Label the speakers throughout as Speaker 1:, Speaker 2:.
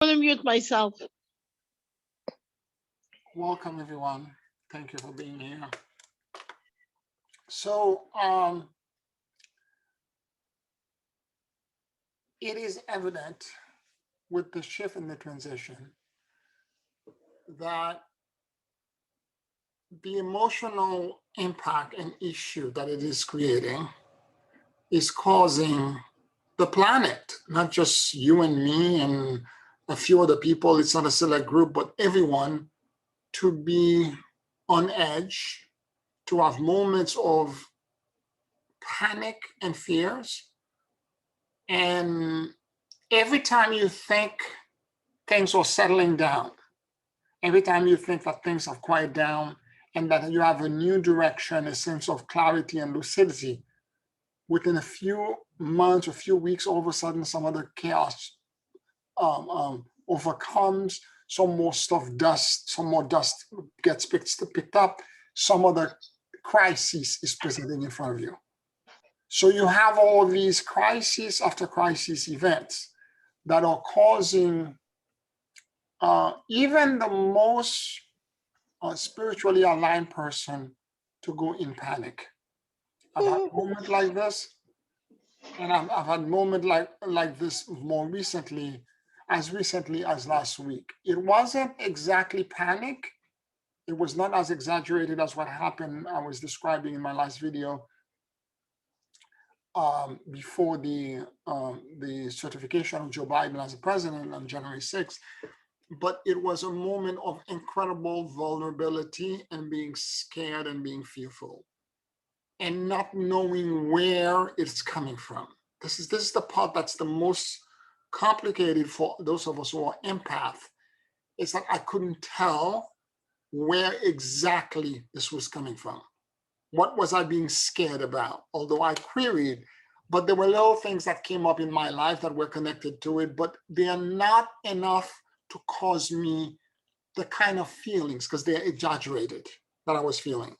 Speaker 1: I'm going to mute myself.
Speaker 2: Welcome, everyone. Thank you for being here. So, it is evident with the shift in the transition that the emotional impact and issue that it is creating is causing the planet, not just you and me and a few other people, it's not a select group, but everyone to be on edge, to have moments of panic and fears. And every time you think things are settling down, every time you think that things have quieted down and that you have a new direction, a sense of clarity and lucidity, within a few months or few weeks, all of a sudden, some other chaos overcomes, some more some more dust gets picked up, some other crisis is presenting in front of you. So you have all these crisis after crisis events that are causing even the most spiritually aligned person to go in panic. I've had a moment like this, and I've had a moment like this more recently as last week. It wasn't exactly panic. It was not as exaggerated as what happened I was describing in my last video before the certification of Joe Biden as a president on January 6th. But it was a moment of incredible vulnerability and being scared and being fearful and not knowing where it's coming from. This is the part that's the most complicated for those of us who are empath. It's like I couldn't tell where exactly this was coming from. What was I being scared about? Although I queried, but there were little things that came up in my life that were connected to it, but they are not enough to cause me the kind of feelings, because they're exaggerated, that I was feeling.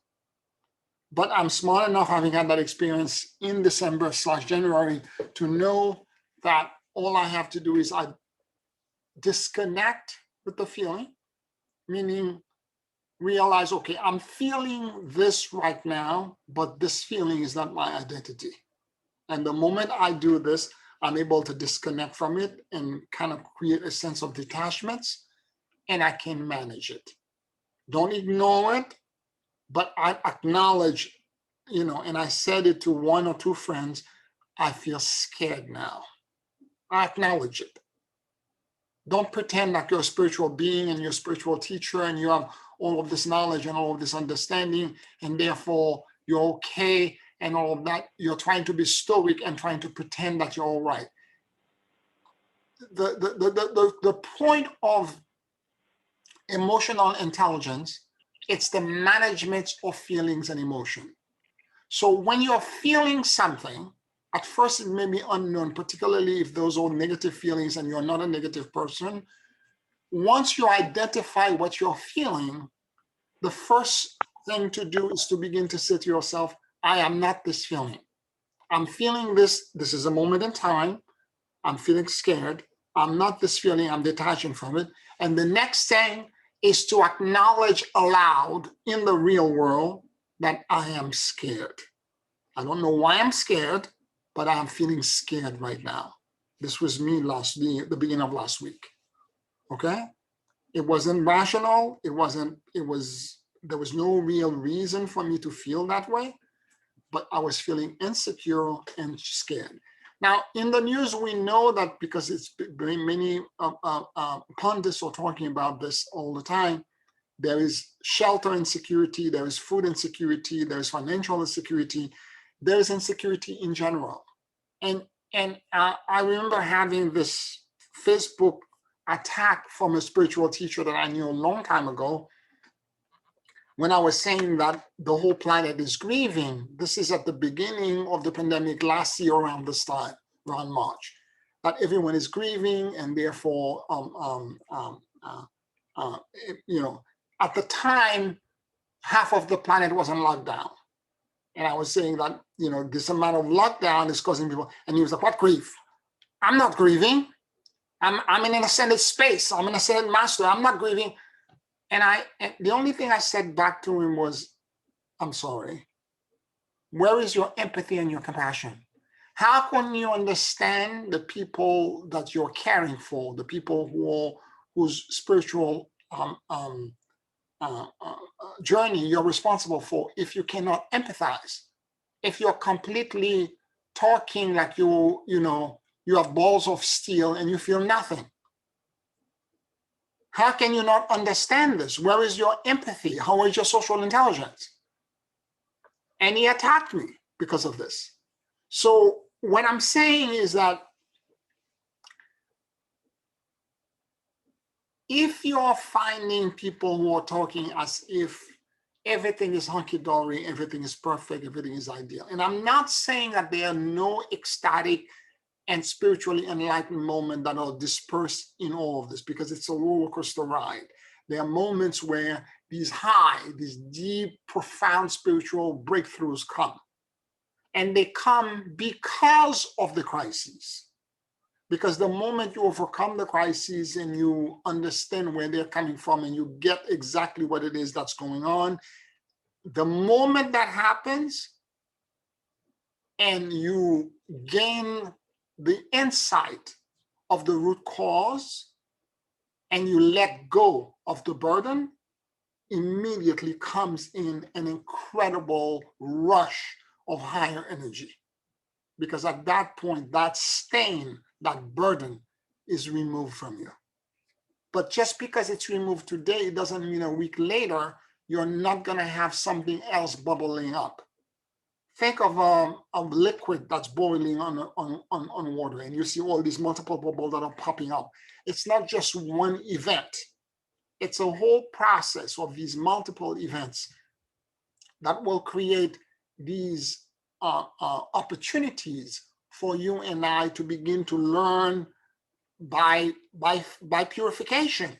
Speaker 2: But I'm smart enough, having had that experience in December/January, to know that all I have to do is I disconnect with the feeling, meaning realize, okay, I'm feeling this right now, but this feeling is not my identity. And the moment I do this, I'm able to disconnect from it and kind of create a sense of detachments, and I can manage it. Don't ignore it, but I acknowledge, and I said it to one or two friends, I feel scared now. I acknowledge it. Don't pretend like you're a spiritual being and you're a spiritual teacher and you have all of this knowledge and all of this understanding, and therefore you're okay and all of that. You're trying to be stoic and trying to pretend that you're all right. The point of emotional intelligence, it's the management of feelings and emotion. So when you're feeling something, at first it may be unknown, particularly if those are negative feelings and you're not a negative person. Once you identify what you're feeling, the first thing to do is to begin to say to yourself, I am not this feeling. I'm feeling this. This is a moment in time. I'm feeling scared. I'm not this feeling. I'm detaching from it. And the next thing is to acknowledge aloud in the real world that I am scared. I don't know why I'm scared, but I'm feeling scared right now. This was me the beginning of last week. Okay? It wasn't rational. There was no real reason for me to feel that way, but I was feeling insecure and scared. Now, in the news, we know that because it's many pundits are talking about this all the time, there is shelter insecurity, there is food insecurity, there is financial insecurity, there is insecurity in general. And I remember having this Facebook attack from a spiritual teacher that I knew a long time ago, when I was saying that the whole planet is grieving. This is at the beginning of the pandemic last year around this time, around March, that everyone is grieving, and therefore, at the time, half of the planet was on lockdown. And I was saying that, this amount of lockdown is causing people, and he was like, what grief? I'm not grieving. I'm in an ascended space. I'm an ascended master. I'm not grieving. And the only thing I said back to him was, I'm sorry. Where is your empathy and your compassion? How can you understand the people that you're caring for, the people whose spiritual journey you're responsible for, if you cannot empathize? If you're completely talking like you have balls of steel and you feel nothing? How can you not understand this? Where is your empathy? How is your social intelligence? And he attacked me because of this. So what I'm saying is that if you're finding people who are talking as if everything is hunky-dory, everything is perfect, everything is ideal, and I'm not saying that there are no ecstatic and spiritually enlightened moments that are dispersed in all of this, because it's a roller coaster ride. There are moments where these deep, profound spiritual breakthroughs come. And they come because of the crises. Because the moment you overcome the crises and you understand where they're coming from and you get exactly what it is that's going on, the moment that happens and you gain the insight of the root cause and you let go of the burden, immediately comes in an incredible rush of higher energy. Because at that point, that stain, that burden is removed from you. But just because it's removed today, it doesn't mean a week later, you're not going to have something else bubbling up. Think of a liquid that's boiling on water, and you see all these multiple bubbles that are popping up. It's not just one event. It's a whole process of these multiple events that will create these opportunities for you and I to begin to learn by purification.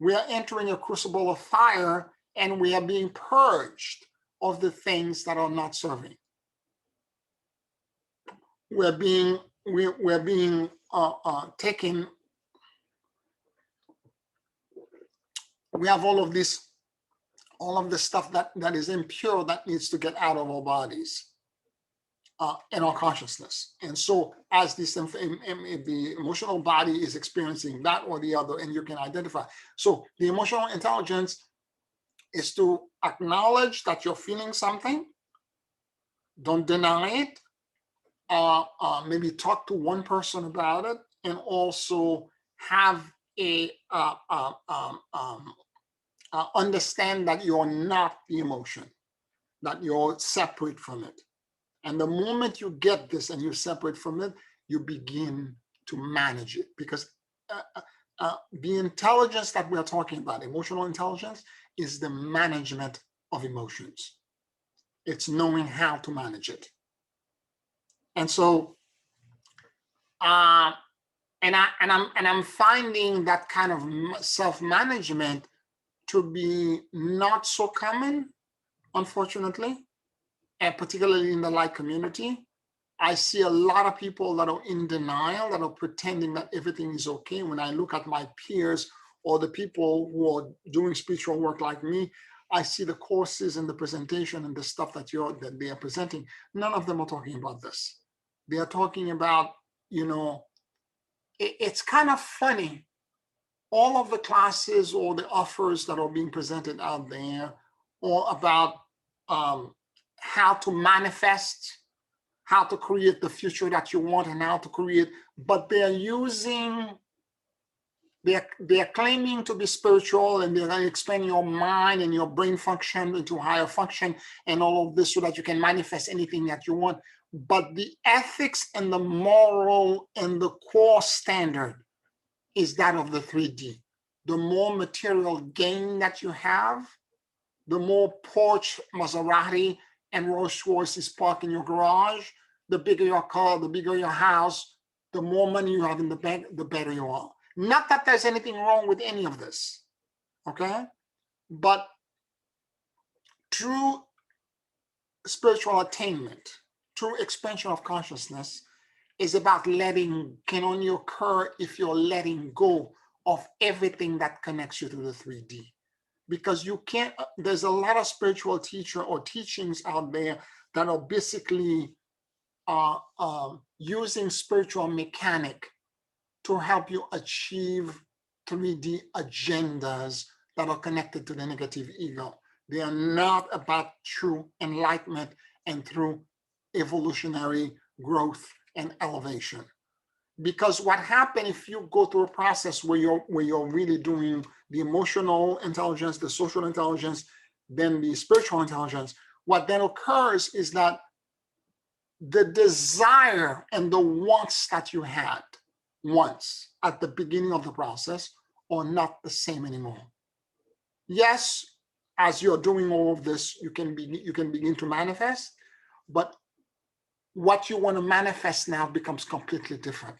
Speaker 2: We are entering a crucible of fire, and we are being purged of the things that are not serving. We're being taken. We have all of this, all of the stuff that is impure that needs to get out of our bodies. In our consciousness. And so as this, the emotional body is experiencing that or the other, and you can identify. So the emotional intelligence is to acknowledge that you're feeling something, don't deny it, maybe talk to one person about it, and also have a understand that you're not the emotion, that you're separate from it. And the moment you get this and you separate from it, you begin to manage it. Because the intelligence that we're talking about, emotional intelligence, is the management of emotions. It's knowing how to manage it. And so, and I'm finding that kind of self-management to be not so common, unfortunately, and particularly in the light community. I see a lot of people that are in denial, that are pretending that everything is okay. When I look at my peers or the people who are doing spiritual work like me, I see the courses and the presentation and the stuff that they are presenting. None of them are talking about this. They are talking about, it's kind of funny. All of the classes or the offers that are being presented out there are about how to manifest, how to create the future that you want, and how to create, but they're claiming to be spiritual, and they're going to expand your mind and your brain function into higher function and all of this so that you can manifest anything that you want. But the ethics and the moral and the core standard is that of the 3D. The more material gain that you have, the more Porsche, Maserati, and Rolls Royces parked in your garage, the bigger your car, the bigger your house, the more money you have in the bank, the better you are. Not that there's anything wrong with any of this, okay? But through spiritual attainment, through expansion of consciousness, is about can only occur if you're letting go of everything that connects you to the 3D. Because you can't, there's a lot of spiritual teacher or teachings out there that are basically using spiritual mechanic to help you achieve 3D agendas that are connected to the negative ego. They are not about true enlightenment and through evolutionary growth and elevation. Because what happens if you go through a process where you're really doing the emotional intelligence, the social intelligence, then the spiritual intelligence, what then occurs is that the desire and the wants that you had once at the beginning of the process are not the same anymore. Yes, as you're doing all of this, you can begin to manifest, but what you want to manifest now becomes completely different.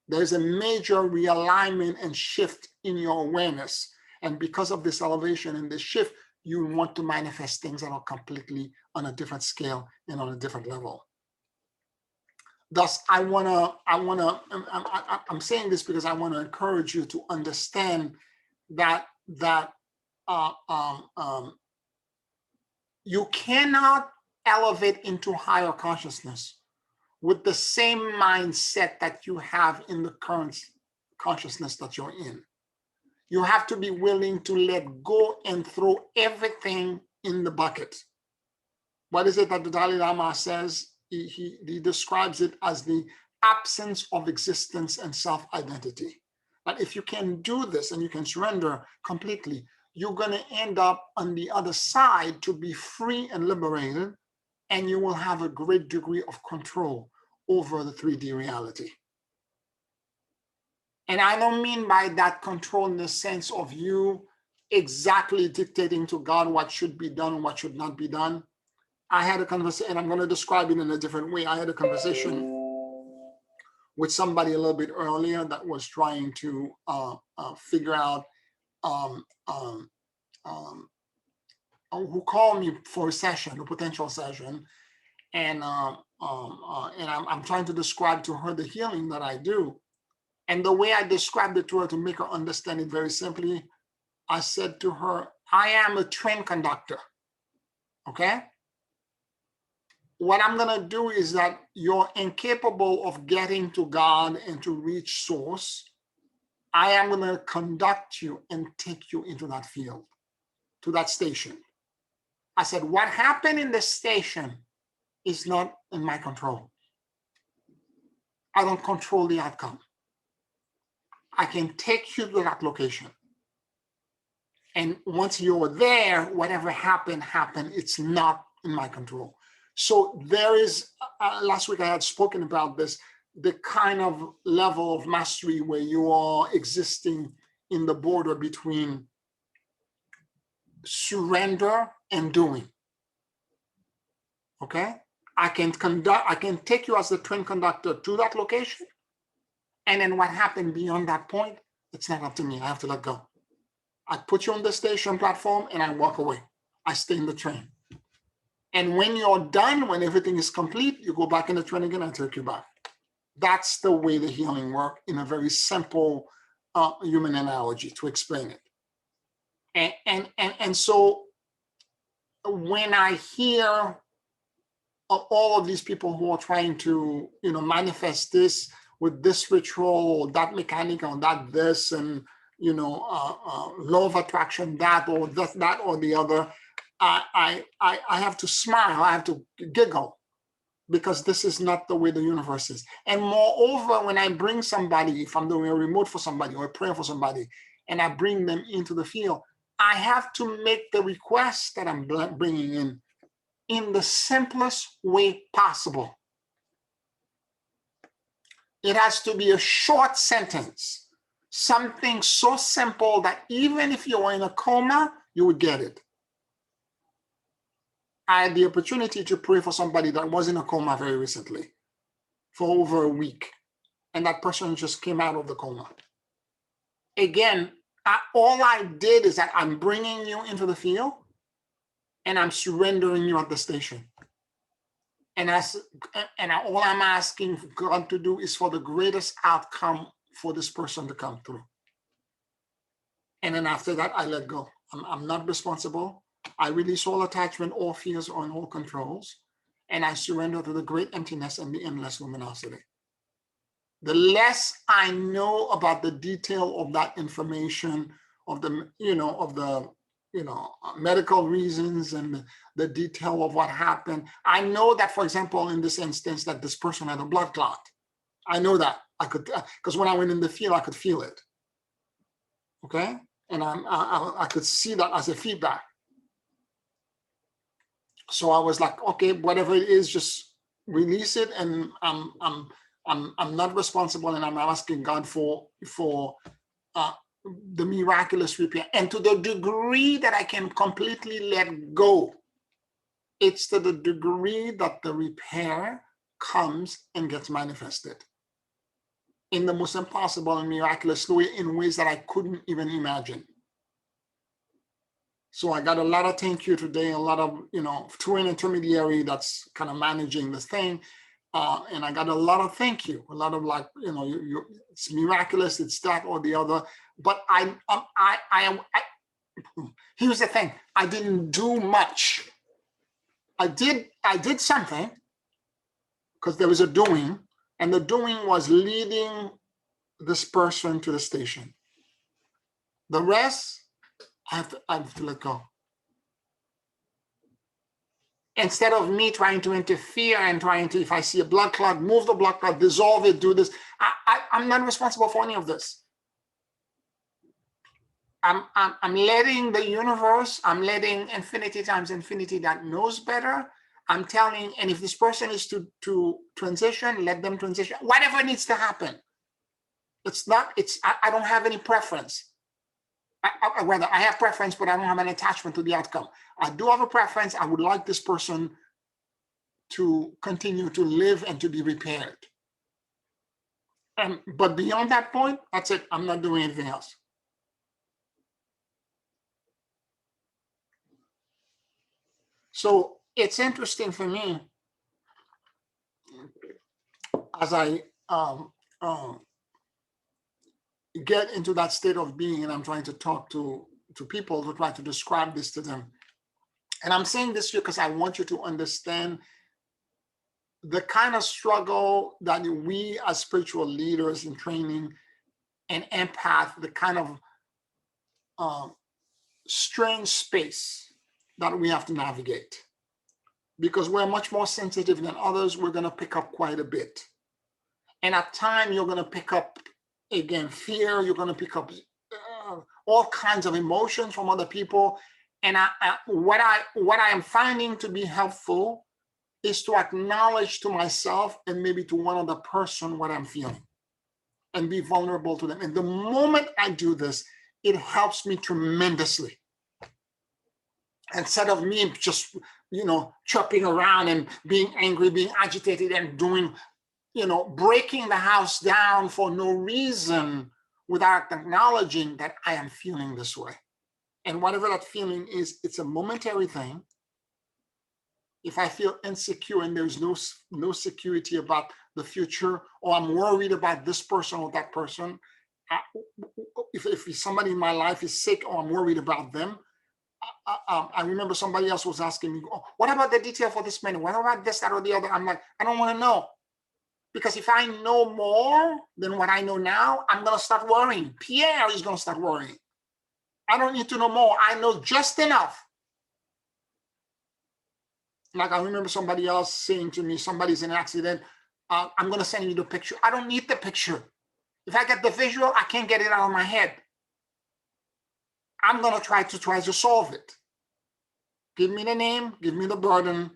Speaker 2: There's a major realignment and shift in your awareness. And because of this elevation and this shift, you want to manifest things that are completely on a different scale and on a different level. Thus, I'm saying this because I want to encourage you to understand that you cannot elevate into higher consciousness with the same mindset that you have in the current consciousness that you're in. You have to be willing to let go and throw everything in the bucket. What is it that the Dalai Lama says? He describes it as the absence of existence and self-identity. But if you can do this and you can surrender completely, you're going to end up on the other side to be free and liberated, and you will have a great degree of control over the 3D reality. And I don't mean by that control in the sense of you exactly dictating to God what should be done and what should not be done. I had a conversation, and I'm going to describe it in a different way. I had a conversation with somebody a little bit earlier that was trying to figure out who called me for a session, a potential session, and I'm trying to describe to her the healing that I do. And the way I described it to her to make her understand it very simply, I said to her, I am a train conductor, okay? What I'm gonna do is that you're incapable of getting to God and to reach source. I am gonna conduct you and take you into that field, to that station. I said, what happened in the station is not in my control. I don't control the outcome. I can take you to that location. And once you're there, whatever happened. It's not in my control. So there is, last week I had spoken about this, the kind of level of mastery where you are existing in the border between surrender and doing. Okay? I can take you as the train conductor to that location. And then what happened beyond that point, it's not up to me. I have to let go. I put you on the station platform and I walk away. I stay in the train. And when you're done, when everything is complete, you go back in the train again and take you back. That's the way the healing works in a very simple human analogy to explain it. And so when I hear all of these people who are trying to, manifest this with this ritual or that mechanic or this, and, law of attraction, that or that or the other, I have to smile, I have to giggle, because this is not the way the universe is. And moreover, when I bring somebody, if I'm doing a remote for somebody or a prayer for somebody, and I bring them into the field, I have to make the request that I'm bringing in the simplest way possible. It has to be a short sentence, something so simple that even if you were in a coma, you would get it. I had the opportunity to pray for somebody that was in a coma very recently for over a week, and that person just came out of the coma. Again, all I did is that I'm bringing you into the field and I'm surrendering you at the station. And all I'm asking God to do is for the greatest outcome for this person to come through. And then after that, I let go. I'm not responsible. I release all attachment, all fears, and all controls. And I surrender to the great emptiness and the endless luminosity. The less I know about the detail of that information, of the, medical reasons and the detail of what happened. I know that, for example, in this instance, that this person had a blood clot. I know that. I could, because when I went in the field, I could feel it. Okay? And I could see that as a feedback. So I was like, okay, whatever it is, just release it, and I'm not responsible, and I'm asking God for the miraculous repair. And to the degree that I can completely let go, it's to the degree that the repair comes and gets manifested in the most impossible and miraculous way, in ways that I couldn't even imagine. So I got a lot of thank you today, a lot of, through an intermediary that's kind of managing this thing. And I got a lot of thank you, a lot of like, it's miraculous, it's that or the other. But here's the thing, I didn't do much. I did something, because there was a doing, and the doing was leading this person to the station. The rest, I have to let go. Instead of me trying to interfere and trying to, if I see a blood clot, move the blood clot, dissolve it, do this. I'm not responsible for any of this. I'm letting the universe, I'm letting infinity times infinity that knows better. I'm telling, and if this person is to transition, let them transition. Whatever needs to happen. I don't have any preference. Rather, I have preference, but I don't have an attachment to the outcome. I do have a preference. I would like this person to continue to live and to be repaired. But beyond that point, that's it. I'm not doing anything else. So it's interesting for me as I get into that state of being, and I'm trying to talk to people to try to describe this to them. And I'm saying this to you because I want you to understand the kind of struggle that we as spiritual leaders in training and empath, the kind of strange space that we have to navigate. Because we're much more sensitive than others, we're going to pick up quite a bit. And at times, you're going to pick up, again, fear, you're going to pick up all kinds of emotions from other people. And what I am finding to be helpful is to acknowledge to myself and maybe to one other person what I'm feeling and be vulnerable to them. And the moment I do this, it helps me tremendously. Instead of me just, chirping around and being angry, being agitated and doing, breaking the house down for no reason without acknowledging that I am feeling this way. And whatever that feeling is, it's a momentary thing. If I feel insecure and there's no security about the future, or I'm worried about this person or that person, if somebody in my life is sick or I'm worried about them, I remember somebody else was asking me, oh, what about the detail for this man? What about this, that, or the other? I'm like, I don't want to know. Because if I know more than what I know now, I'm going to start worrying. Pierre is going to start worrying. I don't need to know more. I know just enough. Like I remember somebody else saying to me, somebody's in an accident, I'm going to send you the picture. I don't need the picture. If I get the visual, I can't get it out of my head. I'm going to try to solve it. Give me the name, give me the burden,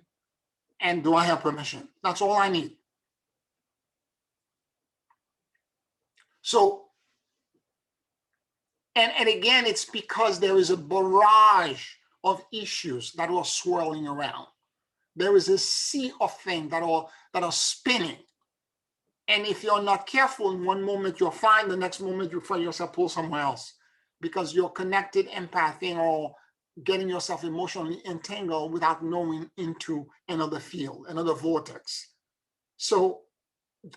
Speaker 2: and do I have permission? That's all I need. So, and again, it's because there is a barrage of issues that are swirling around. There is a sea of things that are spinning. And if you're not careful, in one moment you're fine, the next moment you find yourself pulled somewhere else because you're connected, empathing, or getting yourself emotionally entangled without knowing into another field, another vortex. So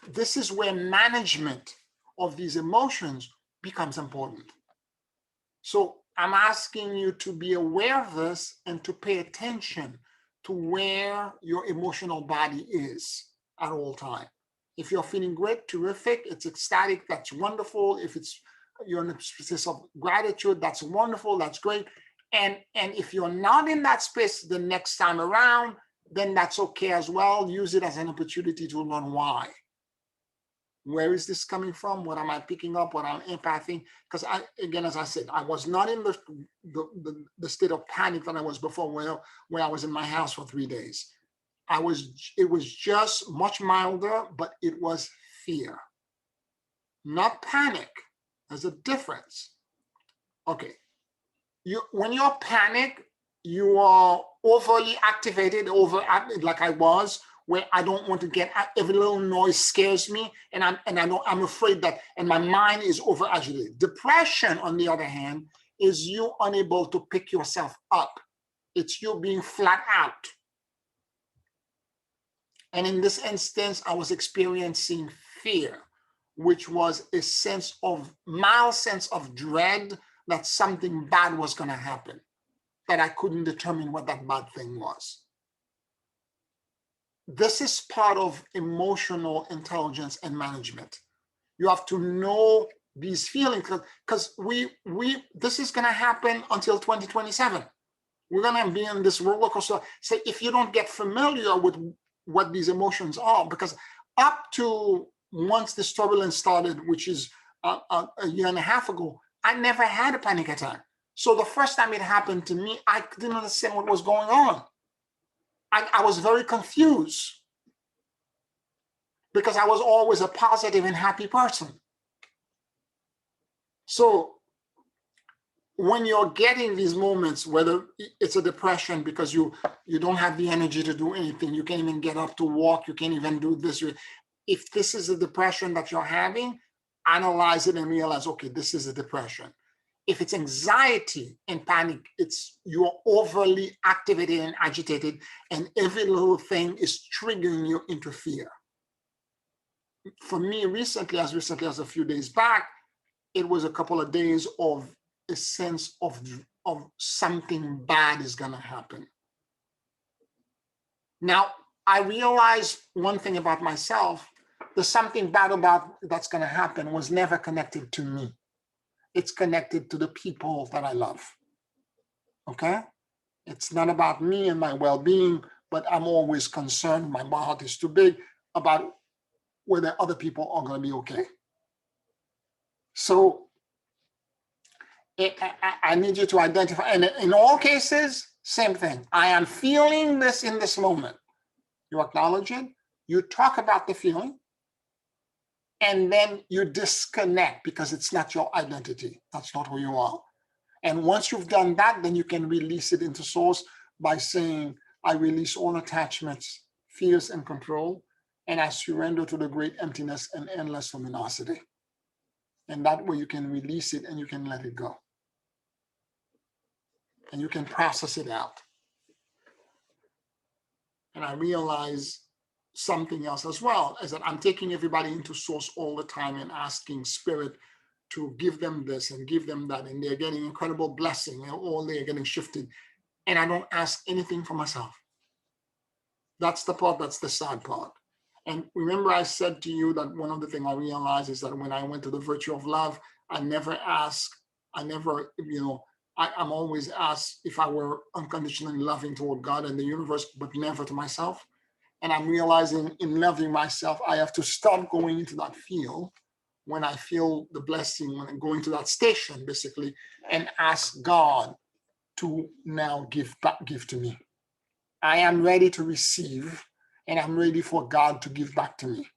Speaker 2: this is where management of these emotions becomes important. So I'm asking you to be aware of this and to pay attention to where your emotional body is at all time. If you're feeling great, terrific, it's ecstatic, that's wonderful. If you're in a space of gratitude, that's wonderful, that's great. And if you're not in that space the next time around, then that's okay as well. Use it as an opportunity to learn why. Where is this coming from? What am I picking up? What I'm empathing? Because again, as I said, I was not in the state of panic that I was before, where I was in my house for 3 days. It was just much milder, but it was fear, not panic. There's a difference. Okay. When you're panicked, you are overly activated, like I was, where I don't want to get every little noise scares me, and I'm afraid that, and my mind is over agitated. Depression, on the other hand, is you unable to pick yourself up. It's you being flat out. And in this instance, I was experiencing fear, which was a mild sense of dread that something bad was going to happen, that I couldn't determine what that bad thing was. This is part of emotional intelligence and management. You have to know these feelings, because this is going to happen until 2027. We're going to be in this roller coaster. So if you don't get familiar with what these emotions are, because up to once this turbulence started, which is a year and a half ago, I never had a panic attack. So the first time it happened to me, I didn't understand what was going on. I was very confused because I was always a positive and happy person. So when you're getting these moments, whether it's a depression because you don't have the energy to do anything, you can't even get up to walk, you can't even do this. If this is a depression that you're having, analyze it and realize, okay, this is a depression. If it's anxiety and panic, it's you're overly activated and agitated, and every little thing is triggering you into fear. For me, recently as a few days back, it was a couple of days of a sense of something bad is going to happen. Now, I realized one thing about myself: the something bad that's going to happen was never connected to me. It's connected to the people that I love. Okay? It's not about me and my well-being, but I'm always concerned, my heart is too big, about whether other people are going to be okay. So I need you to identify, and in all cases, same thing. I am feeling this in this moment. You acknowledge it, you talk about the feeling, and then you disconnect because it's not your identity. That's not who you are. And once you've done that, then you can release it into source by saying, I release all attachments, fears, and control, and I surrender to the great emptiness and endless luminosity. And that way you can release it and you can let it go. And you can process it out. And I realize something else as well, is that I'm taking everybody into source all the time and asking Spirit to give them this and give them that, and they're getting incredible blessing, or they're getting shifted, and I don't ask anything for myself. That's the part, that's the sad part. And remember, I said to you that one of the things I realized is that when I went to the virtue of love, I'm always asked if I were unconditionally loving toward God and the universe, but never to myself. And I'm realizing in loving myself, I have to stop going into that field when I feel the blessing, when I'm going to that station, basically, and ask God to now give to me. I am ready to receive, and I'm ready for God to give back to me,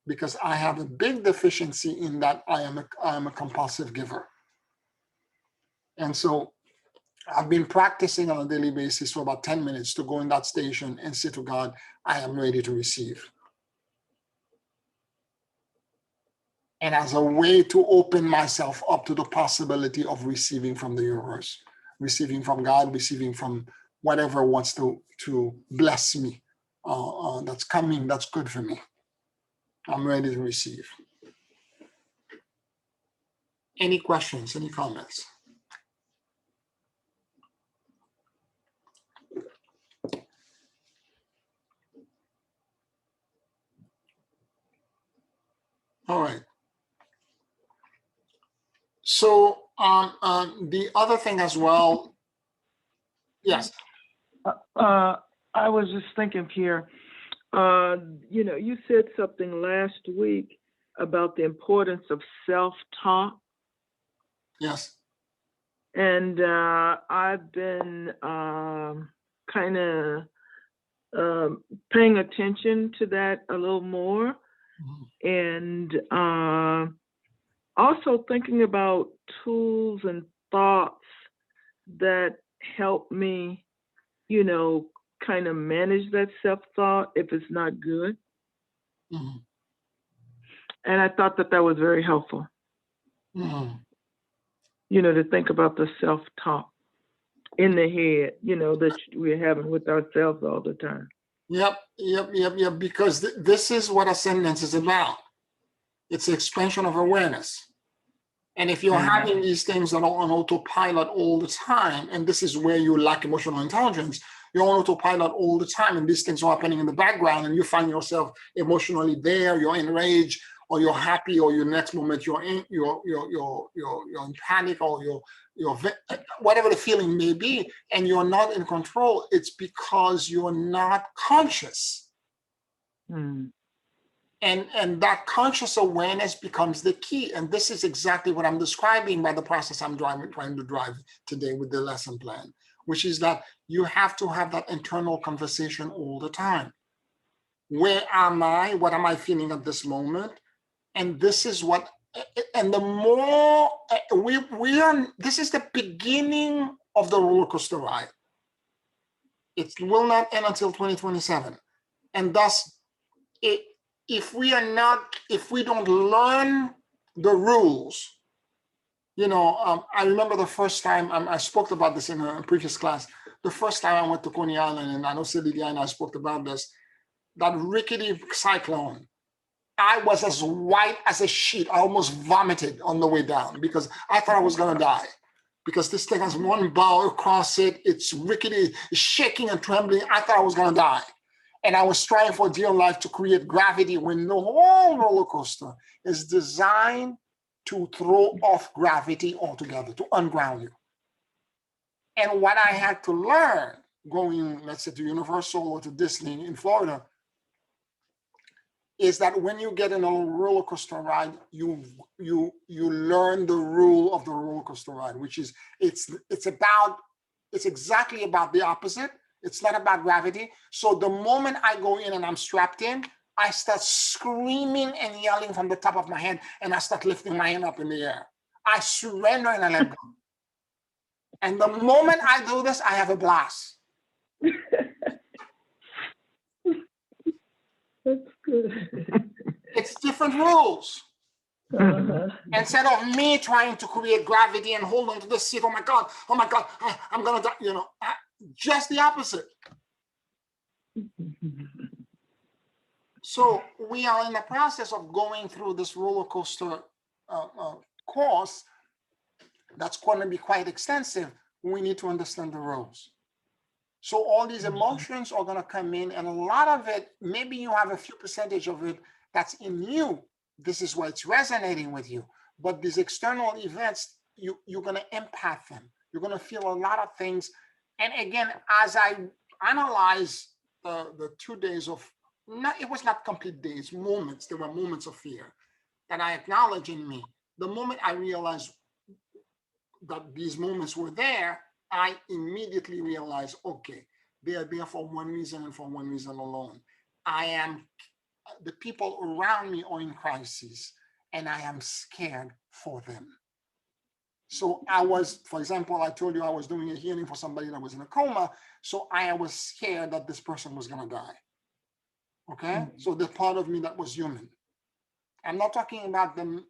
Speaker 2: because I have a big deficiency in that I am a compulsive giver. And so I've been practicing on a daily basis for about 10 minutes to go in that station and say to God, I am ready to receive. And as a way to open myself up to the possibility of receiving from the universe. receiving from God, receiving from whatever wants to bless me. That's coming, that's good for me. I'm ready to receive. Any questions, any comments? All right. So the other thing as well, yes.
Speaker 1: I was just thinking, Pierre, you said something last week about the importance of self-talk.
Speaker 2: Yes.
Speaker 1: And I've been kind of paying attention to that a little more. And also thinking about tools and thoughts that help me, kind of manage that self-thought if it's not good.
Speaker 2: Mm-hmm.
Speaker 1: And I thought that was very helpful.
Speaker 2: Mm-hmm.
Speaker 1: To think about the self-talk in the head, that we're having with ourselves all the time.
Speaker 2: Yep. Because this is what ascendance is about. It's the expansion of awareness. And if you're having these things that are on autopilot all the time, and this is where you lack emotional intelligence, you're on autopilot all the time, and these things are happening in the background, and you find yourself emotionally there, you're enraged, or you're happy, or your next moment you're in panic, or you're whatever the feeling may be, and you're not in control. It's because you're not conscious. And that conscious awareness becomes the key. And this is exactly what I'm describing by the process I'm trying to drive today with the lesson plan, which is that you have to have that internal conversation all the time. Where am I? What am I feeling at this moment? And this is what, and the more we are, this is the beginning of the roller coaster ride. It will not end until 2027. And thus, if we don't learn the rules, I remember the first time, I spoke about this in a previous class, the first time I went to Coney Island, and I know Celia and I spoke about this, that rickety cyclone, I was as white as a sheet. I almost vomited on the way down because I thought I was going to die. Because this thing has one bow across it, it's rickety, it's shaking and trembling. I thought I was going to die. And I was trying for dear life to create gravity when the whole roller coaster is designed to throw off gravity altogether, to unground you. And what I had to learn going, let's say, to Universal or to Disney in Florida, is that when you get in a roller coaster ride, you learn the rule of the roller coaster ride, which is it's exactly about the opposite. It's not about gravity. So the moment I go in and I'm strapped in, I start screaming and yelling from the top of my head, and I start lifting my hand up in the air. I surrender and I let go. And the moment I do this, I have a blast.
Speaker 1: That's good.
Speaker 2: It's different rules. Instead of me trying to create gravity and hold on to the seat, oh my God, I'm gonna die, just the opposite. So we are in the process of going through this roller coaster course that's going to be quite extensive. We need to understand the rules. So all these emotions are going to come in, and a lot of it, maybe you have a few percentage of it that's in you. This is why it's resonating with you. But these external events, you're going to empath them. You're going to feel a lot of things. And again, as I analyze the 2 days of, it was not complete days, moments. There were moments of fear that I acknowledge in me. The moment I realized that these moments were there, I immediately realized, okay, they are there for one reason and for one reason alone. The people around me are in crisis, and I am scared for them. So for example, I told you I was doing a healing for somebody that was in a coma. So I was scared that this person was going to die. Okay. So the part of me that was human. I'm not talking about the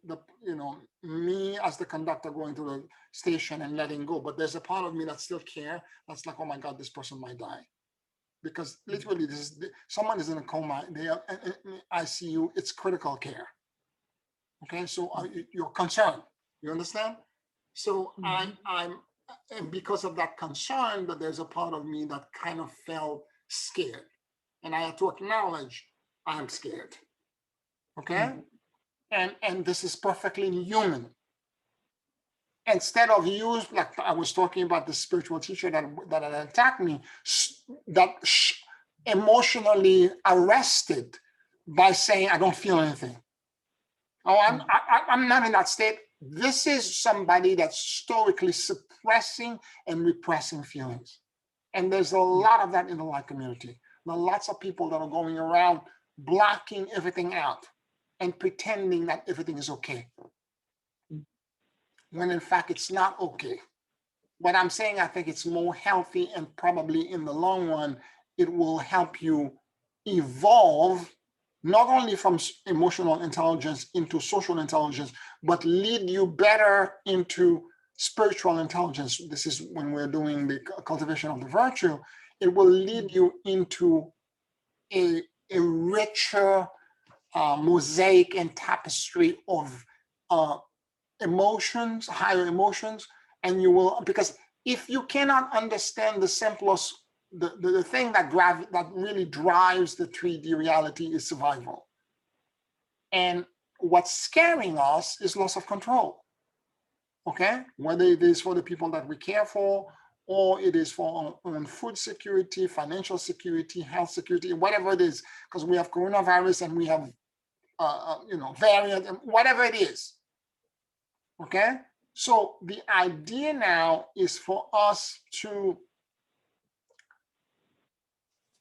Speaker 2: me as the conductor going to the station and letting go, but there's a part of me that still care. That's like, oh my God, this person might die. Because literally, someone is in a coma, they are in ICU, it's critical care. Okay, so you're concerned. You understand? So and because of that concern, that there's a part of me that kind of felt scared, and I had to acknowledge I am scared. Okay, and this is perfectly human. Instead of use, like I was talking about the spiritual teacher that had attacked me, emotionally arrested by saying, I don't feel anything. Oh, I'm not in that state. This is somebody that's stoically suppressing and repressing feelings. And there's a lot of that in the light community. There are lots of people that are going around blocking everything out and pretending that everything is okay, when in fact it's not okay. What I'm saying, I think it's more healthy, and probably in the long run, it will help you evolve, not only from emotional intelligence into social intelligence, but lead you better into spiritual intelligence. This is when we're doing the cultivation of the virtue. It will lead you into a richer mosaic and tapestry of emotions, higher emotions, and you will, because if you cannot understand the simplest, the thing that really drives the 3D reality is survival. And what's scaring us is loss of control. Okay, whether it is for the people that we care for, or it is for on food security, financial security, health security, whatever it is, because we have coronavirus and we have variant, and whatever it is. Okay, so the idea now is for us to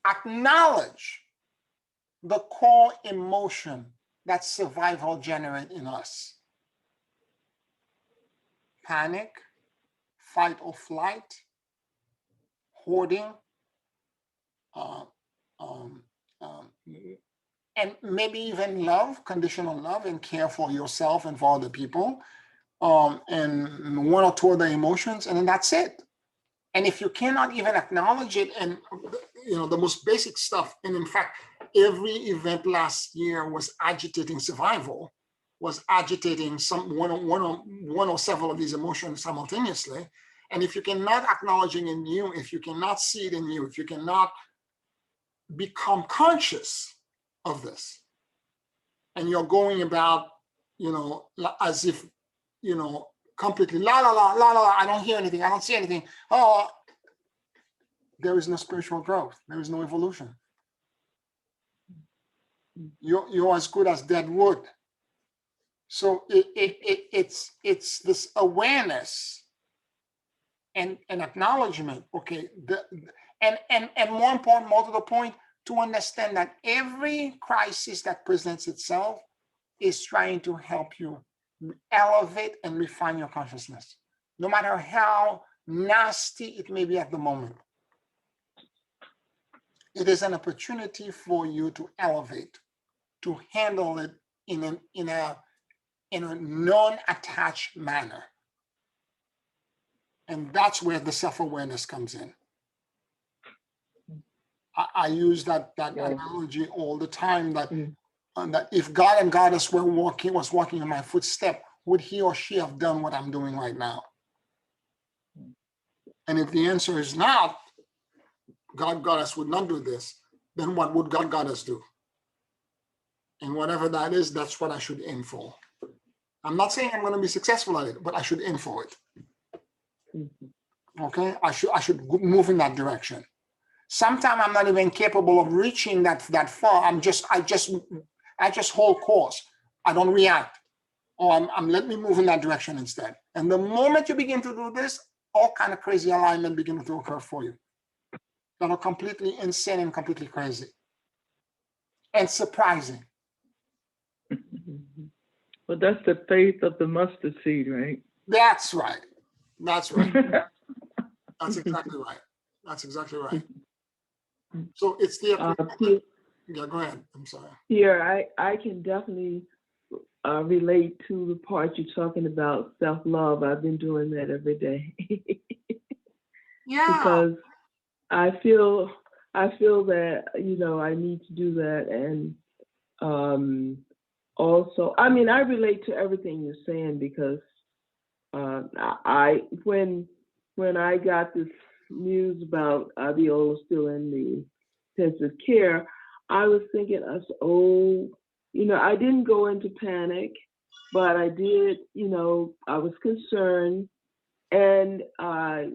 Speaker 2: acknowledge the core emotion that survival generates in us: panic, fight or flight, hoarding, and maybe even love, conditional love, and care for yourself and for other people, and one or two other emotions, and then that's it. And if you cannot even acknowledge it, and the most basic stuff, and in fact, every event last year was agitating survival, was agitating one or several of these emotions simultaneously. And if you cannot acknowledge it in you, if you cannot see it in you, if you cannot become conscious of this, and you're going about, as if, completely la la la la la, I don't hear anything, I don't see anything. Oh, there is no spiritual growth. There is no evolution. You're as good as dead wood. So it's this awareness and acknowledgement. Okay, and more important, more to the point, to understand that every crisis that presents itself is trying to help you elevate and refine your consciousness, no matter how nasty it may be at the moment. It is an opportunity for you to elevate, to handle it in a non-attached manner. And that's where the self-awareness comes in. I use that analogy all the time, that if God and Goddess was walking in my footstep, would he or she have done what I'm doing right now? And if the answer is not, God Goddess would not do this, then what would God Goddess do? And whatever that is, that's what I should aim for. I'm not saying I'm going to be successful at it, but I should aim for it. Okay, I should move in that direction. Sometimes I'm not even capable of reaching that far. I just hold course. I don't react, or let me move in that direction instead. And the moment you begin to do this, all kind of crazy alignment begin to occur for you that are completely insane and completely crazy and surprising.
Speaker 1: Well, that's the faith of the mustard seed, right?
Speaker 2: That's right. That's right. That's exactly right. That's exactly right. So it's the
Speaker 1: Pierre,
Speaker 2: yeah, go ahead. I'm sorry.
Speaker 1: Pierre, I can definitely relate to the part you're talking about, self-love. I've been doing that every day
Speaker 2: Yeah.
Speaker 1: because I feel I feel that I need to do that, and um, also, I mean, I relate to everything you're saying because I when I got this news about Abiola still in the intensive care, I was thinking, I said, oh, I didn't go into panic, but I did, I was concerned, and I,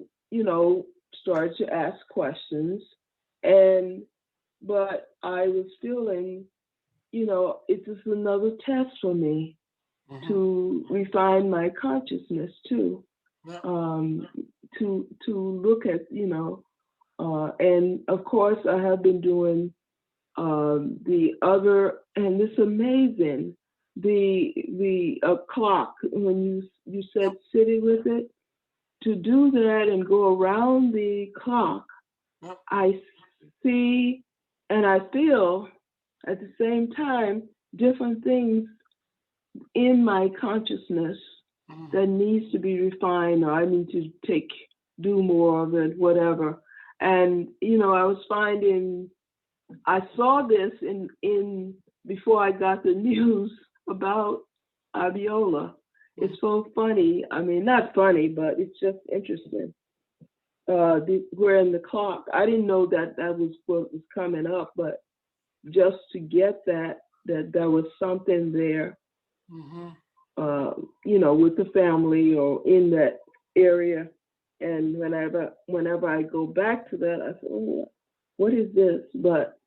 Speaker 1: started to ask questions, and but I was feeling, it's just another test for me
Speaker 2: Hmm.
Speaker 1: to refine my consciousness too,
Speaker 2: Yeah.
Speaker 1: um, to look at, and of course I have been doing the other, and it's amazing the clock when you said
Speaker 2: Yep.
Speaker 1: sitting with it, to do that and go around the clock.
Speaker 2: Yep.
Speaker 1: I see and I feel at the same time different things in my consciousness
Speaker 2: Hmm.
Speaker 1: that needs to be refined, or I need to do more of it, whatever. And I was finding, I saw this in before I got the news about Abiola. It's so funny. I mean, not funny, but it's just interesting. We're in the clock. I didn't know that was what was coming up, but just to get that there was something there,
Speaker 2: Hmm.
Speaker 1: uh, with the family or in that area. And whenever I go back to that, I say, oh, what is this? But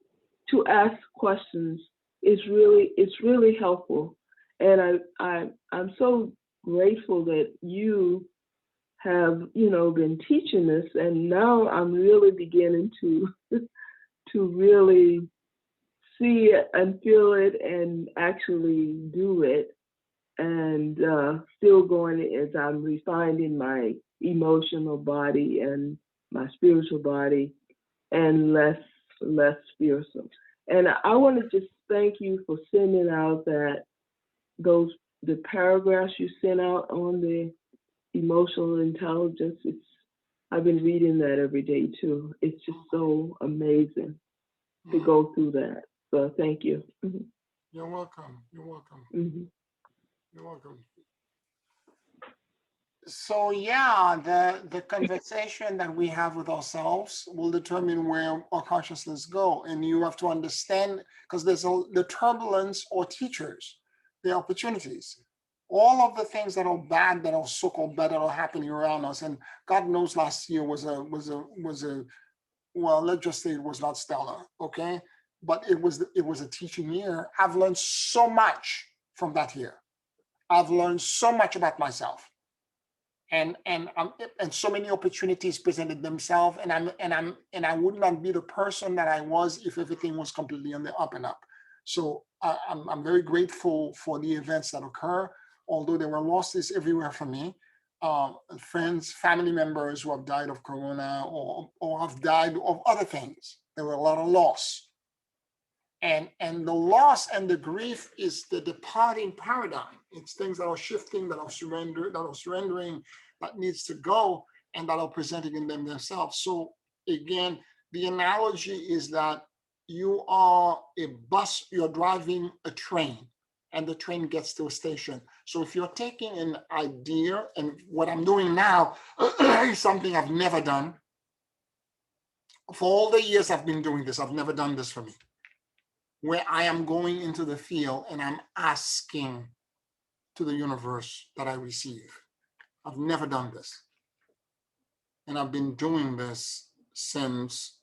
Speaker 1: to ask questions it's really helpful. And I'm so grateful that you have been teaching this, and now I'm really beginning to to really see it and feel it and actually do it, and still going as I'm refining my emotional body and my spiritual body, and less fearsome. And I want to just thank you for sending out those the paragraphs you sent out on the emotional intelligence. I've been reading that every day too. It's just so amazing to
Speaker 2: Hmm.
Speaker 1: go through that. So thank you. Hmm.
Speaker 2: You're welcome. You're welcome.
Speaker 1: Hmm.
Speaker 2: You're welcome. So yeah, the conversation that we have with ourselves will determine where our consciousness go. And you have to understand, because the turbulence or teachers, the opportunities, all of the things that are bad, that are so-called bad, that are happening around us. And God knows last year was a well, let's just say it was not stellar, okay? But it was a teaching year. I've learned so much from that year. I've learned so much about myself, and so many opportunities presented themselves, and I would not be the person that I was if everything was completely on the up and up. So I'm very grateful for the events that occur, although there were losses everywhere for me. Friends, family members who have died of corona, or have died of other things. There were a lot of loss, and the loss and the grief is the departing paradigm. It's things that are shifting, that are surrendering, that needs to go, and that are presenting in themselves. So again, the analogy is that you are a bus, you're driving a train, and the train gets to a station. So if you're taking an idea, and what I'm doing now is something I've never done. For all the years I've been doing this, I've never done this for me, where I am going into the field and I'm asking to the universe that I receive. I've never done this. And I've been doing this since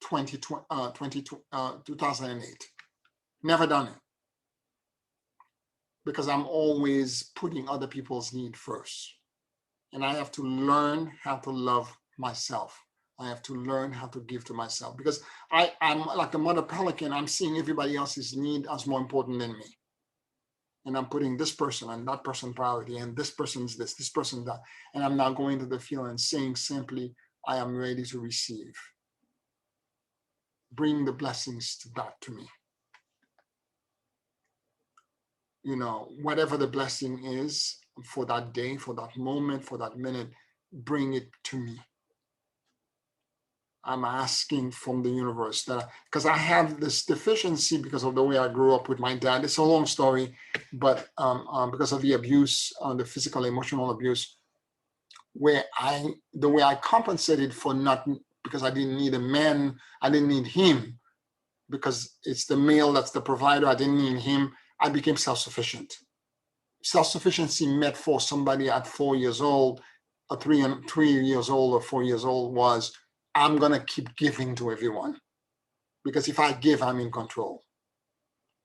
Speaker 2: 2008. Never done it, because I'm always putting other people's need first. And I have to learn how to love myself. I have to learn how to give to myself, because I'm like the mother pelican. I'm seeing everybody else's need as more important than me. And I'm putting this person and that person priority, and this person's this person that. And I'm now going to the field and saying simply, I am ready to receive. Bring the blessings back to me. whatever the blessing is for that day, for that moment, for that minute, bring it to me. I'm asking from the universe that, because I have this deficiency because of the way I grew up with my dad. It's a long story, but because of the abuse, the physical, emotional abuse, where the way I compensated for not, because I didn't need a man, I didn't need him, because it's the male that's the provider, I didn't need him, I became self-sufficient. Self-sufficiency meant for somebody at 4 years old, or 3 years old or 4 years old was, I'm going to keep giving to everyone, because if I give, I'm in control.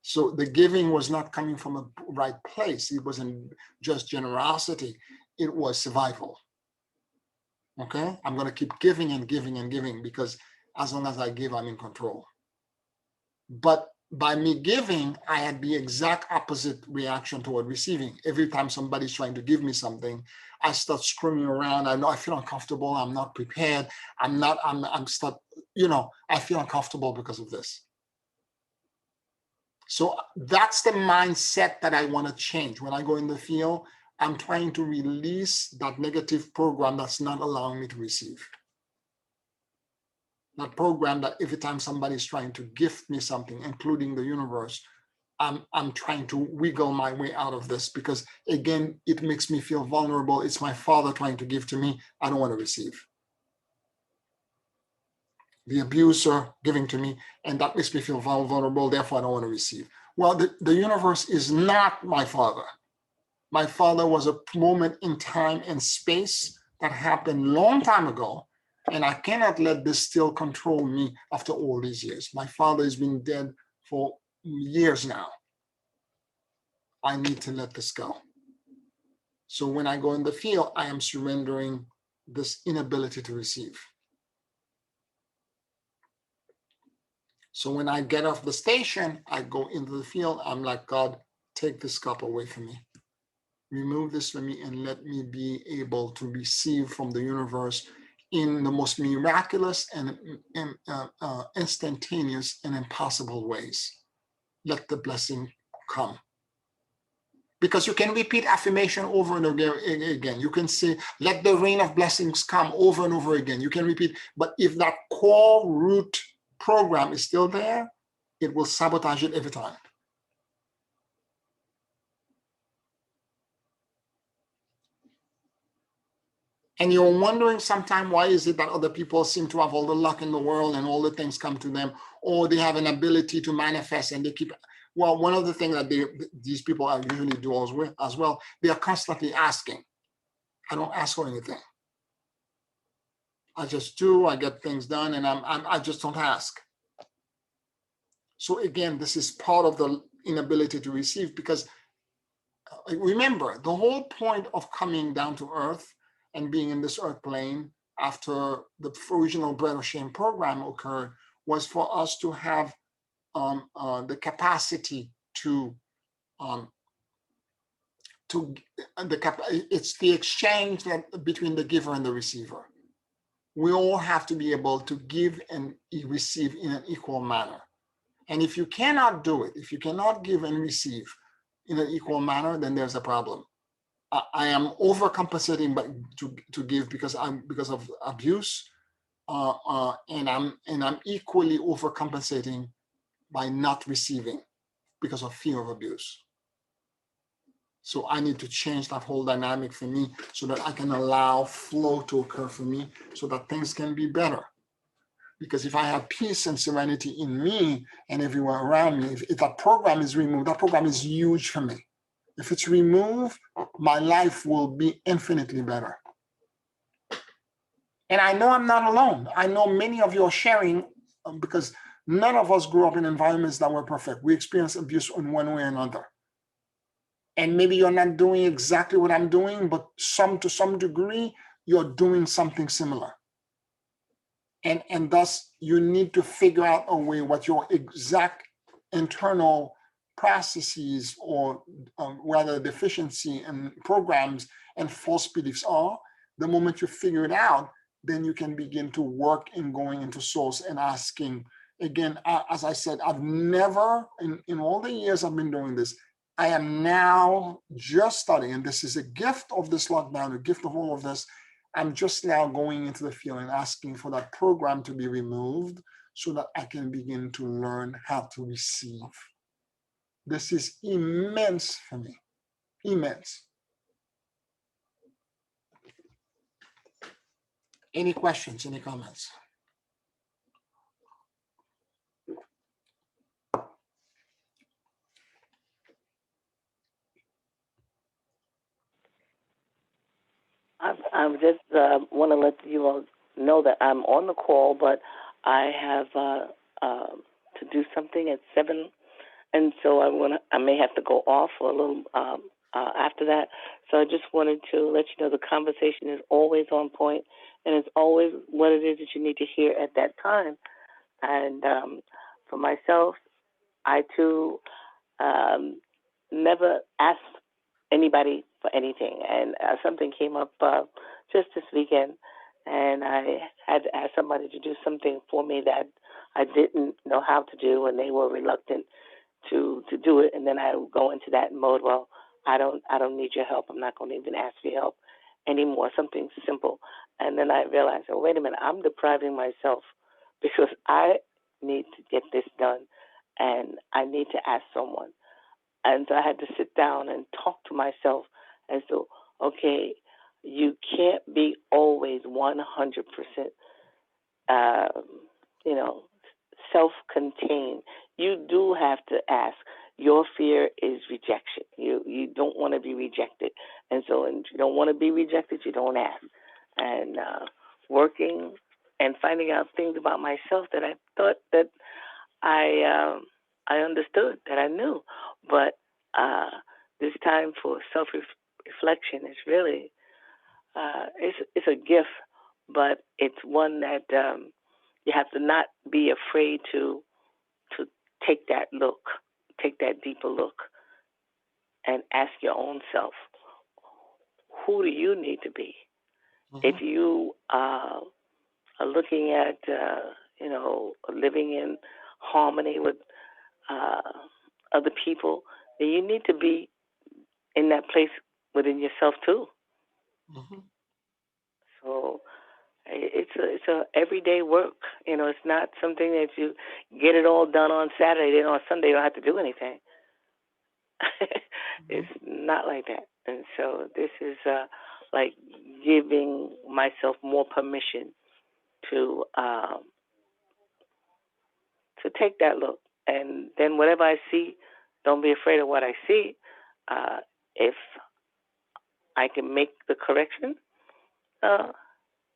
Speaker 2: So the giving was not coming from a right place. It wasn't just generosity. It was survival. Okay? I'm going to keep giving and giving and giving, because as long as I give, I'm in control. But by me giving, I had the exact opposite reaction toward receiving. Every time somebody's trying to give me something, I start screaming around. I know I feel uncomfortable. I'm not prepared. I feel uncomfortable because of this. So that's the mindset that I want to change. When I go in the field, I'm trying to release that negative program that's not allowing me to receive. That program that every time somebody's trying to gift me something, including the universe, I'm trying to wiggle my way out of this, because again, it makes me feel vulnerable. It's my father trying to give to me. I don't want to receive. The abuser giving to me, and that makes me feel vulnerable. Therefore, I don't want to receive. Well, the universe is not my father. My father was a moment in time and space that happened long time ago, and I cannot let this still control me after all these years. My father has been dead for years now. I need to let this go. So when I go in the field, I am surrendering this inability to receive. So when I get off the station, I go into the field. I'm like, God, take this cup away from me. Remove this from me and let me be able to receive from the universe in the most miraculous and instantaneous and impossible ways. Let the blessing come. Because you can repeat affirmation over and over again. You can say, let the rain of blessings come over and over again. You can repeat, but if that core root program is still there, it will sabotage it every time. And you're wondering sometimes, why is it that other people seem to have all the luck in the world and all the things come to them, or they have an ability to manifest and they keep, well, one of the things that these people are usually do as well, they are constantly asking. I don't ask for anything. I just do, I get things done, and I just don't ask. So again, this is part of the inability to receive, because remember, the whole point of coming down to earth and being in this earth plane after the original Bread of Shame program occurred was for us to have the capacity it's the exchange between the giver and the receiver. We all have to be able to give and receive in an equal manner. And if you cannot do it, if you cannot give and receive in an equal manner, then there's a problem. I am overcompensating, but to give because of abuse, and I'm equally overcompensating by not receiving because of fear of abuse. So I need to change that whole dynamic for me so that I can allow flow to occur for me so that things can be better. Because if I have peace and serenity in me and everywhere around me, if that program is removed, that program is huge for me. If it's removed, my life will be infinitely better. And I know I'm not alone. I know many of you are sharing because none of us grew up in environments that were perfect. We experienced abuse in one way or another. And maybe you're not doing exactly what I'm doing, but to some degree, you're doing something similar. And thus, you need to figure out a way what your exact internal processes or rather deficiency and programs and false beliefs are. The moment you figure it out, then you can begin to work in going into source and asking. Again, as I said, I've never, in all the years I've been doing this, I am now just starting, and this is a gift of this lockdown, a gift of all of this. I'm just now going into the field and asking for that program to be removed so that I can begin to learn how to receive. This is immense for me, immense. Any questions, any comments?
Speaker 3: I just want to let you all know that I'm on the call, but I have to do something at 7, and so I may have to go off for a little after that. So I just wanted to let you know the conversation is always on point, and it's always what it is that you need to hear at that time. And for myself, I too never ask anybody for anything. And something came up just this weekend, and I had to ask somebody to do something for me that I didn't know how to do, and they were reluctant to do it. And then I would go into that mode. Well, I don't need your help. I'm not going to even ask for your help anymore. Something simple. And then I realized, oh, wait a minute, I'm depriving myself because I need to get this done, and I need to ask someone. And so I had to sit down and talk to myself as to, okay, you can't be always 100%, um, you know, self-contained. You do have to ask. Your fear is rejection. You don't want to be rejected, and so and you don't want to be rejected. You don't ask. And working and finding out things about myself that I thought that I I understood, that I knew, but uh, this time for self reflection is really it's a gift, but it's one that you have to not be afraid to take that look, take that deeper look, and ask your own self, who do you need to be? If
Speaker 2: Mhm.
Speaker 3: you are looking at living in harmony with uh, other people, then you need to be in that place within yourself too.
Speaker 2: Mhm.
Speaker 3: So it's a everyday work. It's not something that you get it all done on Saturday, then on Sunday you don't have to do anything. It's
Speaker 2: Mhm.
Speaker 3: not like that. And so this is like giving myself more permission to take that look, and then whatever I see, don't be afraid of what I see. If I can make the correction, uh,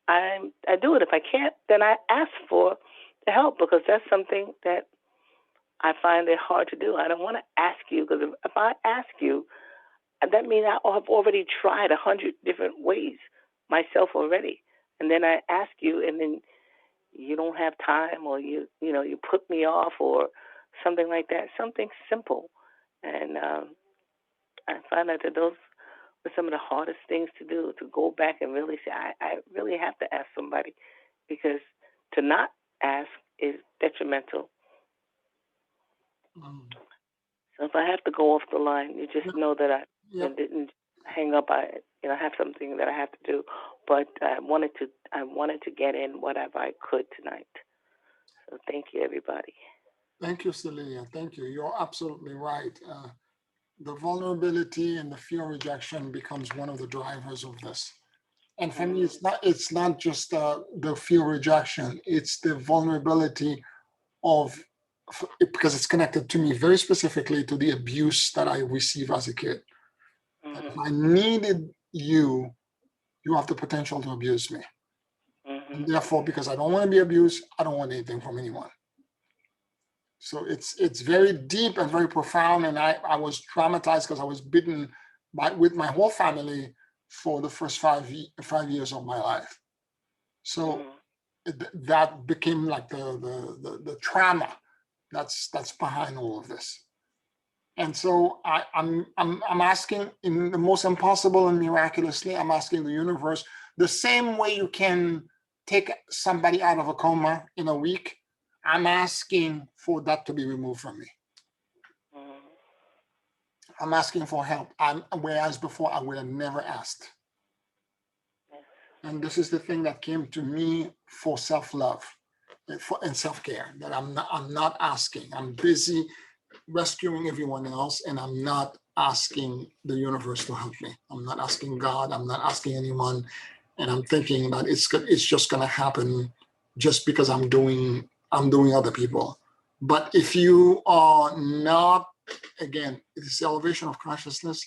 Speaker 3: I do it. If I can't, then I ask for the help because that's something that I find it hard to do. I don't want to ask you because if I ask you, that means I have already tried 100 different ways myself already, and then I ask you, and then you don't have time, or you put me off, or something like that. Something simple, and I find out that those were some of the hardest things to do. To go back and really say, I really have to ask somebody, because to not ask is detrimental.
Speaker 2: Mhm.
Speaker 3: So if I have to go off the line, you just
Speaker 2: Yep.
Speaker 3: know that I
Speaker 2: Yep.
Speaker 3: didn't hang up. I have something that I have to do, but I wanted to get in whatever I could tonight. So thank you, everybody.
Speaker 2: Thank you, Celia. Thank you. You're absolutely right. The vulnerability and the fear of rejection becomes one of the drivers of this. And for me,
Speaker 3: Mm,
Speaker 2: it's not just the fear of rejection. It's the vulnerability of because it's connected to me very specifically to the abuse that I received as a kid. That if
Speaker 3: mhm,
Speaker 2: I needed you, you have the potential to abuse me. And
Speaker 3: mhm,
Speaker 2: therefore, because I don't want to be abused, I don't want anything from anyone. So it's very deep and very profound. And I was traumatized because I was bitten with my whole family for the first 5 years of my life. So
Speaker 3: mhm.
Speaker 2: that became like the trauma that's behind all of this. And so I'm asking in the most impossible and miraculously, I'm asking the universe the same way you can take somebody out of a coma in a week. I'm asking for that to be removed from me.
Speaker 3: Mhm.
Speaker 2: I'm asking for help. Whereas before I would have never asked. And this is the thing that came to me for self-love and self-care, that I'm not asking. I'm busy rescuing everyone else, and I'm not asking the universe to help me. I'm not asking God. I'm not asking anyone. And I'm thinking that it's just gonna happen just because I'm doing other people. But if you are not, again, it's the elevation of consciousness.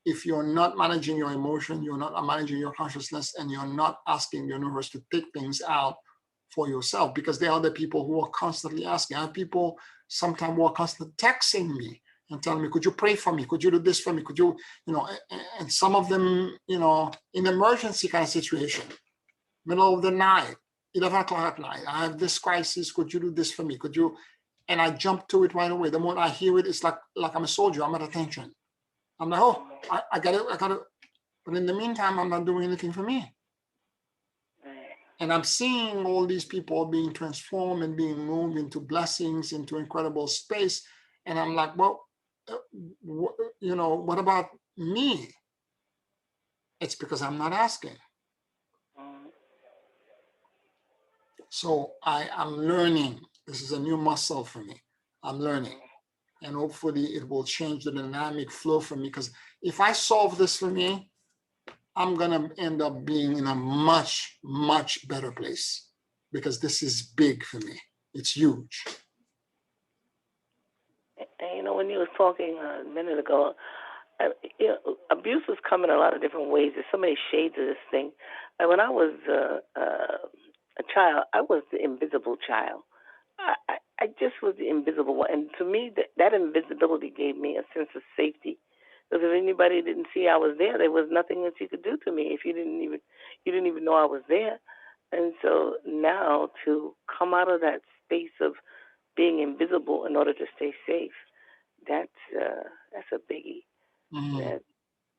Speaker 2: If you're not managing your emotion, you're not managing your consciousness, and you're not asking the universe to take things out for yourself, because there are other people who are constantly asking. I have people sometimes who are constantly texting me and telling me, could you pray for me? Could you do this for me? Could you, and some of them, in emergency kind of situation, middle of the night, 11 o'clock at night, I have this crisis. Could you do this for me? Could you? And I jump to it right away. The moment I hear it, it's like I'm a soldier. I'm at attention. I'm like, oh, I got it. But in the meantime, I'm not doing anything for me. And I'm seeing all these people being transformed and being moved into blessings, into incredible space. And I'm like, well, what about me? It's because I'm not asking. So I'm learning. This is a new muscle for me. I'm learning. And hopefully it will change the dynamic flow for me. Because if I solve this for me, I'm going to end up being in a much, much better place, because this is big for me. It's huge.
Speaker 3: And when you were talking a minute ago, abuse was coming a lot of different ways. There's so many shades of this thing. When I was a child, I was the invisible child. I just was the invisible one. And to me, that invisibility gave me a sense of safety. Because if anybody didn't see I was there was nothing that you could do to me if you didn't even know I was there. And so now to come out of that space of being invisible in order to stay safe, that's a biggie.
Speaker 2: Mm-hmm.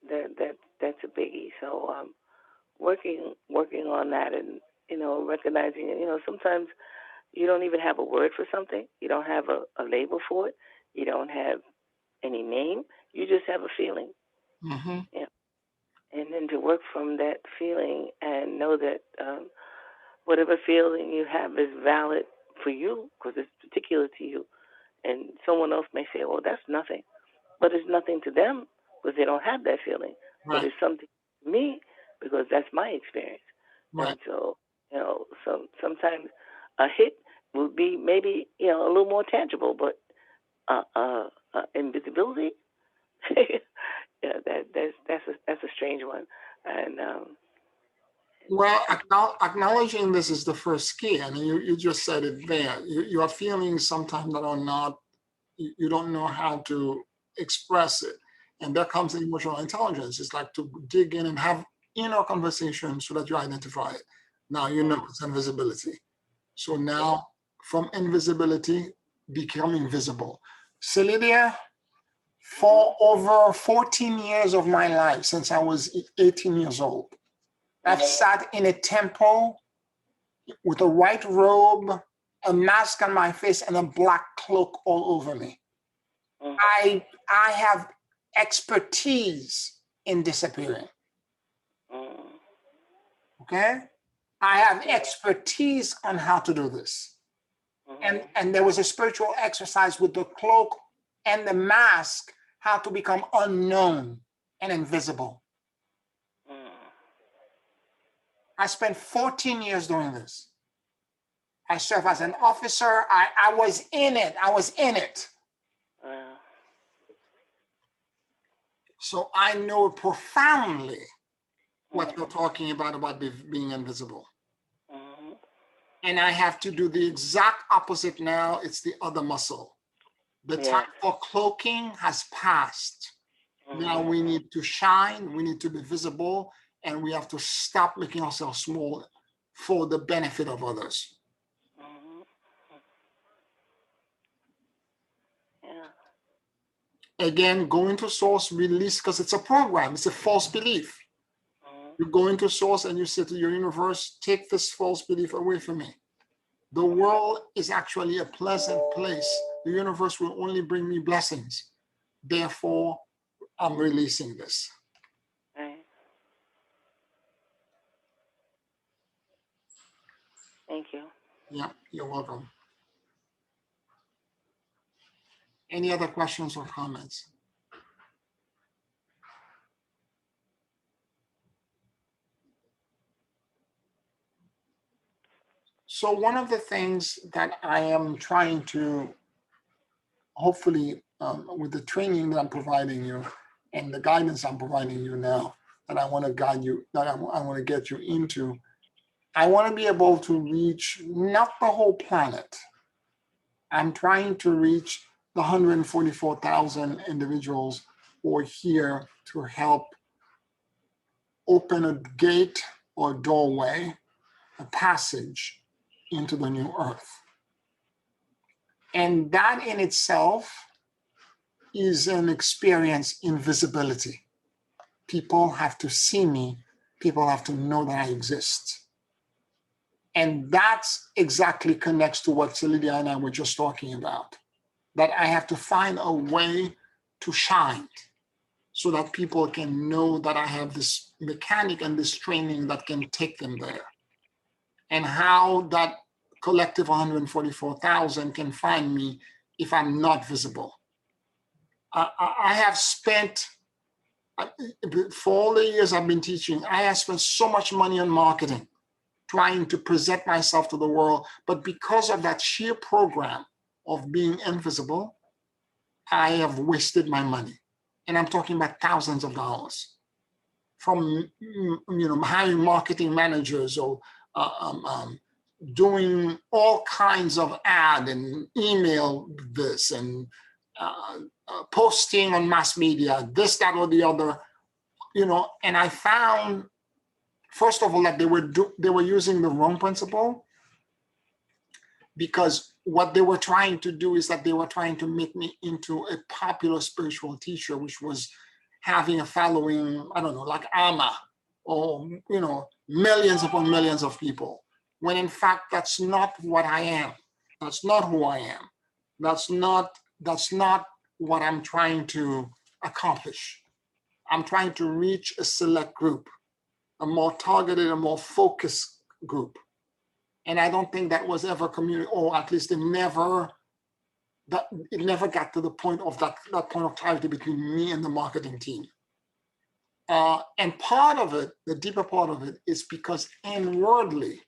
Speaker 3: That's a biggie. So working on that, and recognizing it. Sometimes you don't even have a word for something. You don't have a label for it. You don't have any name. You just have a feeling.
Speaker 2: Mm-hmm.
Speaker 3: Yeah. And then to work from that feeling and know that whatever feeling you have is valid for you because it's particular to you. And someone else may say, well, that's nothing. But it's nothing to them because they don't have that feeling.
Speaker 2: Right.
Speaker 3: But it's something to me because that's my experience.
Speaker 2: Right.
Speaker 3: And so, sometimes a hit will be maybe, a little more tangible, but invisibility, yeah, that's a strange one. And
Speaker 2: well, acknowledging this is the first key. I mean, you just said it there. You are feeling sometimes that are not, you don't know how to express it. And there comes the emotional intelligence. It's like to dig in and have inner conversation so that you identify it. Now you know it's invisibility. So now from invisibility, becoming visible. Celidia, for over 14 years of my life, since I was 18 years old, I've sat in a temple with a white robe, a mask on my face, and a black cloak all over me. I have expertise in disappearing. Okay? I have expertise on how to do this. And there was a spiritual exercise with the cloak and the mask, how to become unknown and invisible. I spent 14 years doing this. I served as an officer. I was in it. So I know profoundly what you're talking about being invisible. And I have to do the exact opposite now. It's the other muscle. The time for cloaking has passed. Now we need to shine, we need to be visible, and we have to stop making ourselves small for the benefit of others. Again, go into source, release, because it's a program, it's a false belief. You go into source and you say to your universe, take this false belief away from me. The world is actually a pleasant place. The universe will only bring me blessings. Therefore, I'm releasing this.
Speaker 3: Right. Thank you.
Speaker 2: Yeah, you're welcome. Any other questions or comments? So one of the things that I am trying to, hopefully, with the training that I'm providing you and the guidance I'm providing you now, that I want to guide you, that I want to get you into, I want to be able to reach not the whole planet. I'm trying to reach the 144,000 individuals who are here to help open a gate or doorway, a passage into the new earth. And that in itself is an experience in visibility. People have to see me. People have to know that I exist. And that's exactly connects to what Lydia and I were just talking about, that I have to find a way to shine so that people can know that I have this mechanic and this training that can take them there. And how that collective 144,000 can find me if I'm not visible. I have spent, for all the years I've been teaching, I have spent so much money on marketing, trying to present myself to the world. But because of that sheer program of being invisible, I have wasted my money. And I'm talking about thousands of dollars from, hiring marketing managers or doing all kinds of ad and email this and posting on mass media, this, that, or the other, and I found, first of all, that they were using the wrong principle, because what they were trying to do is that they were trying to make me into a popular spiritual teacher, which was having a following, I don't know, like Amma, or, millions upon millions of people, when in fact, that's not what I am. That's not who I am. That's not what I'm trying to accomplish. I'm trying to reach a select group, a more targeted, a more focused group. And I don't think that was ever communicated, or at least it never got to the point of that point of clarity between me and the marketing team. And part of it, the deeper part of it, is because inwardly,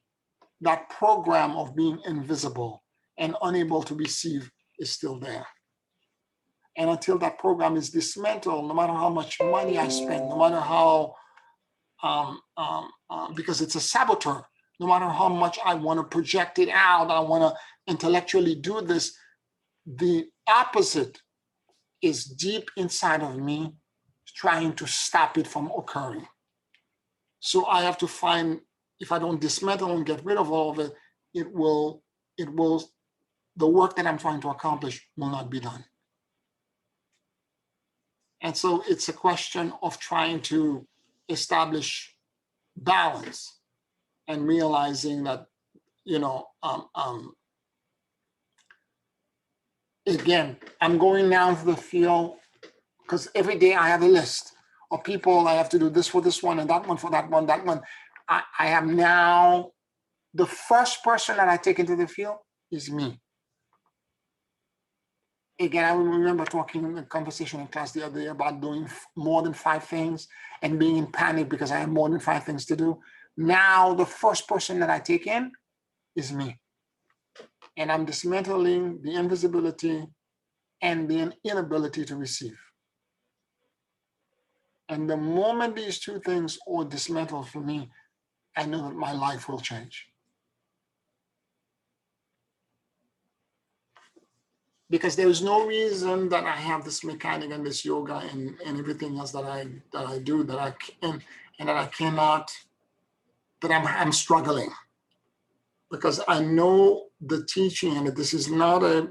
Speaker 2: that program of being invisible and unable to receive is still there. And until that program is dismantled, no matter how much money I spend, no matter how, because it's a saboteur, no matter how much I want to project it out, I want to intellectually do this, the opposite is deep inside of me, trying to stop it from occurring. So I have to find, if I don't dismantle and get rid of all of it, the work that I'm trying to accomplish will not be done. And so it's a question of trying to establish balance and realizing that, again, I'm going now to the field because every day I have a list of people. I have to do this for this one and that one for that one, that one. I am now, the first person that I take into the field is me. Again, I remember talking in a conversation in class the other day about doing more than 5 things and being in panic because I have more than 5 things to do. Now, the first person that I take in is me. And I'm dismantling the invisibility and the inability to receive. And the moment these 2 things are dismantled for me, I know that my life will change. Because there is no reason that I have this mechanic and this yoga and everything else that I do that I can and that I cannot, that I'm struggling. Because I know the teaching, and this is not a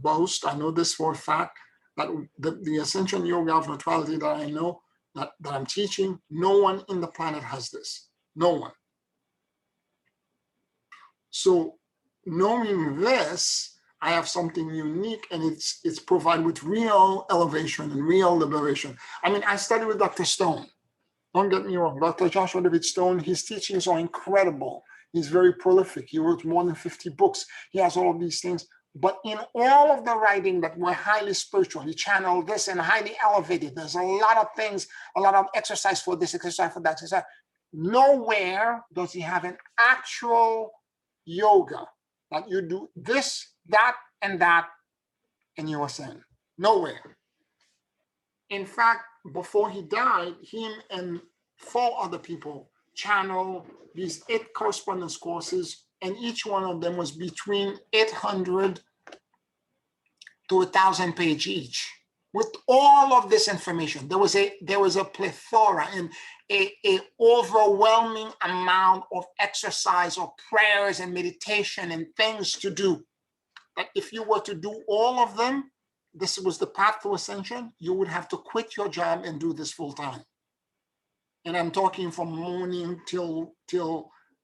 Speaker 2: boast, I know this for a fact, that the Ascension Yoga of Neutrality that I know, that I'm teaching, no one in the planet has this. No one. So knowing this, I have something unique, and it's provided with real elevation and real liberation. I mean, I studied with Dr. Stone. Don't get me wrong, Dr. Joshua David Stone, his teachings are incredible. He's very prolific. He wrote more than 50 books. He has all of these things. But in all of the writing that were highly spiritual, he channeled this and highly elevated. There's a lot of things, a lot of exercise for this, exercise for that, exercise. Nowhere does he have an actual yoga that you do this, that, and you ascend. Nowhere. In fact, before he died, him and 4 other people channeled these 8 correspondence courses, and each one of them was between 800 to 1,000 pages each. With all of this information, there was a plethora and a overwhelming amount of exercise or prayers and meditation and things to do. That if you were to do all of them, this was the path to ascension, you would have to quit your job and do this full time. And I'm talking from morning till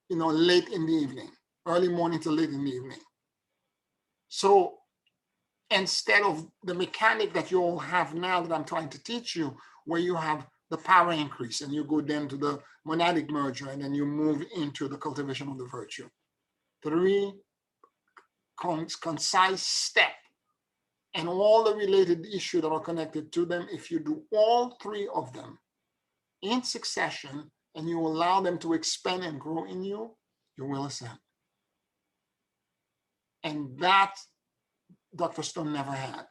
Speaker 2: late in the evening, early morning till late in the evening. So instead of the mechanic that you all have now that I'm trying to teach you, where you have the power increase and you go then to the monadic merger and then you move into the cultivation of the virtue. 3 concise steps and all the related issues that are connected to them. If you do all 3 of them in succession and you allow them to expand and grow in you, you will ascend. And that Dr. Stone never had.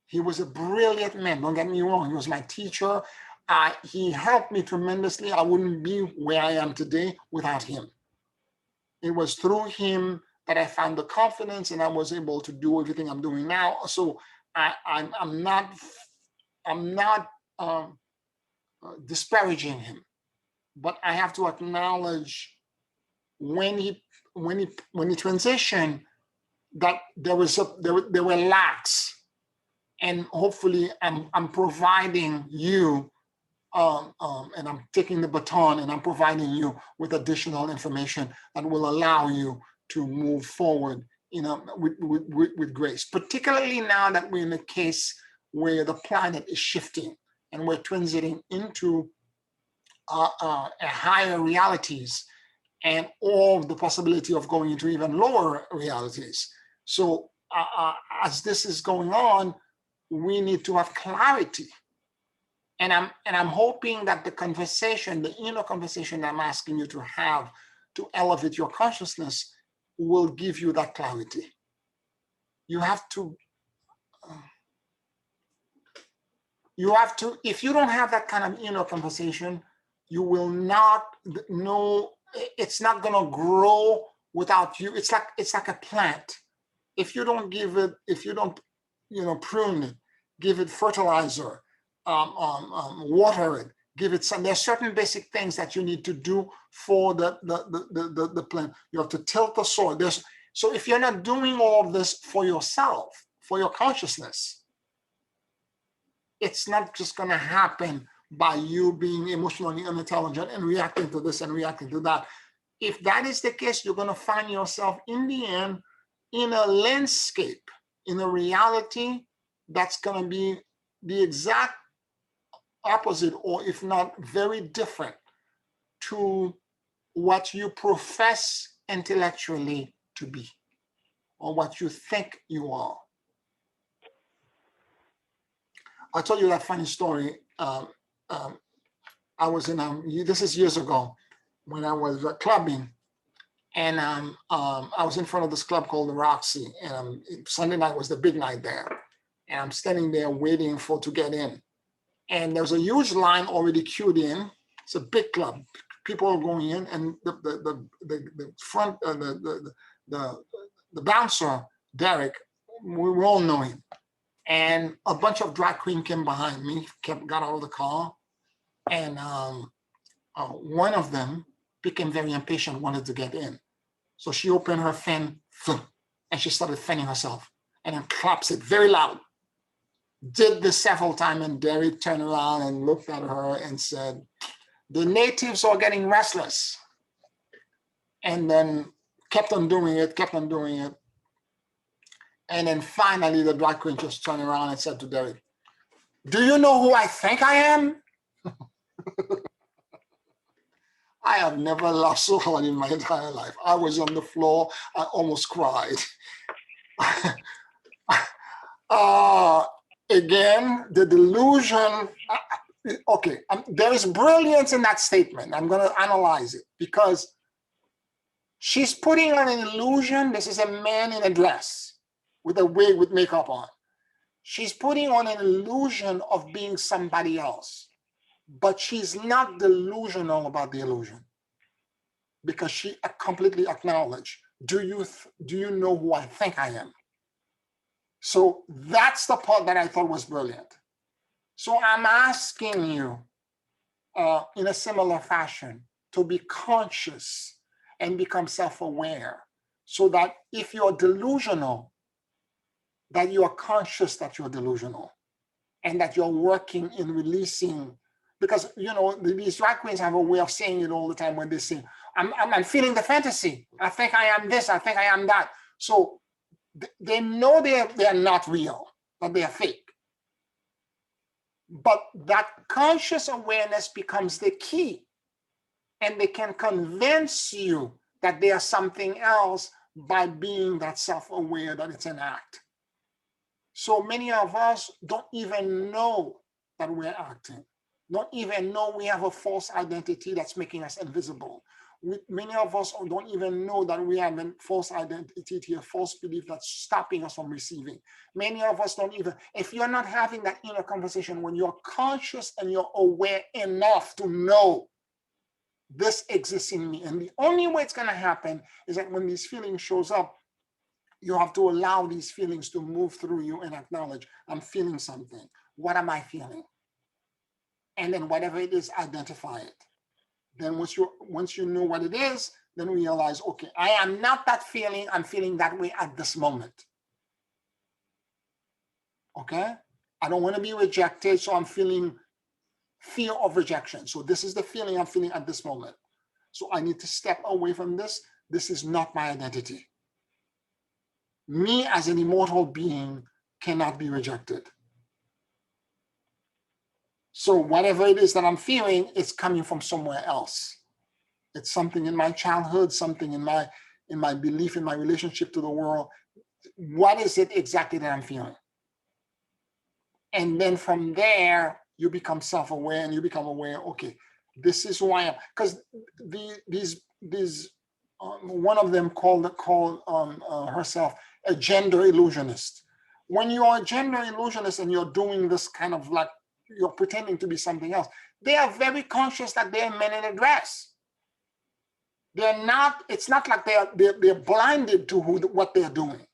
Speaker 2: He was a brilliant man, don't get me wrong. He was my teacher. He helped me tremendously. I wouldn't be where I am today without him. It was through him that I found the confidence and I was able to do everything I'm doing now. So I'm not disparaging him, but I have to acknowledge when he transitioned, that there were lacks, and hopefully I'm providing you and I'm taking the baton and I'm providing you with additional information that will allow you to move forward, with grace. Particularly now that we're in a case where the planet is shifting and we're transiting into higher realities and all the possibility of going into even lower realities. So as this is going on, we need to have clarity. And I'm hoping that the conversation, the inner conversation I'm asking you to have to elevate your consciousness will give you that clarity. You have to, if you don't have that kind of inner conversation, you will not know, it's not gonna grow without you. It's like a plant. If you don't prune it, give it fertilizer, water it, give it some. There's certain basic things that you need to do for the plant. You have to tilt the soil. So if you're not doing all of this for yourself, for your consciousness, it's not just going to happen by you being emotionally unintelligent and reacting to this and reacting to that. If that is the case, you're going to find yourself in the end in a landscape, in a reality that's going to be the exact opposite, or if not very different, to what you profess intellectually to be, or what you think you are. I'll tell you that funny story. I was this is years ago, when I was clubbing, and I was in front of this club called the Roxy, and Sunday night was the big night there, and I'm standing there waiting to get in, and there's a huge line already queued in. It's a big club, people are going in, and the front, the bouncer, Derek, we all know him, and a bunch of drag queens came behind me, got out of the car, and one of them became very impatient, wanted to get in. So she opened her fan, and she started fanning herself, and then claps it very loud. Did this several times, and Derek turned around and looked at her and said, "The natives are getting restless." And then kept on doing it. And then finally, the drag queen just turned around and said to Derek, "Do you know who I think I am?" I have never laughed so hard in my entire life. I was on the floor. I almost cried. Again, the delusion. Okay, there is brilliance in that statement. I'm going to analyze it because she's putting on an illusion. This is a man in a dress with a wig with makeup on. She's putting on an illusion of being somebody else, but she's not delusional about the illusion because she completely acknowledged, do you know who I think I am? So that's the part that I thought was brilliant. So I'm asking you in a similar fashion to be conscious and become self-aware so that if you're delusional, that you are conscious that you're delusional and that you're working in releasing, because these drag queens have a way of saying it all the time when they say, I'm feeling the fantasy. I think I am this, I think I am that. So they know they're not real, that they are fake. But that conscious awareness becomes the key. And they can convince you that they are something else by being that self-aware that it's an act. So many of us don't even know that we're acting, don't even know we have a false identity that's making us invisible. Many of us don't even know that we have a false identity, a false belief that's stopping us from receiving. Many of us don't even, if you're not having that inner conversation, when you're conscious and you're aware enough to know this exists in me. And the only way it's going to happen is that when these feelings shows up, you have to allow these feelings to move through you and acknowledge, I'm feeling something. What am I feeling? And then whatever it is, identify it. Then once you know what it is, then realize, okay, I am not that feeling. I'm feeling that way at this moment. Okay? I don't want to be rejected, so I'm feeling fear of rejection. So this is the feeling I'm feeling at this moment. So I need to step away from this. This is not my identity. Me as an immortal being cannot be rejected. So whatever it is that I'm feeling, it's coming from somewhere else. It's something in my childhood, something in my belief, in my relationship to the world. What is it exactly that I'm feeling? And then from there, you become self-aware and you become aware, okay, this is who I am. Because these one of them called herself a gender illusionist. When you are a gender illusionist and you're doing this kind of like, you're pretending to be something else, they are very conscious that they're men in a dress. They're not, it's not like they're blinded to what they're doing.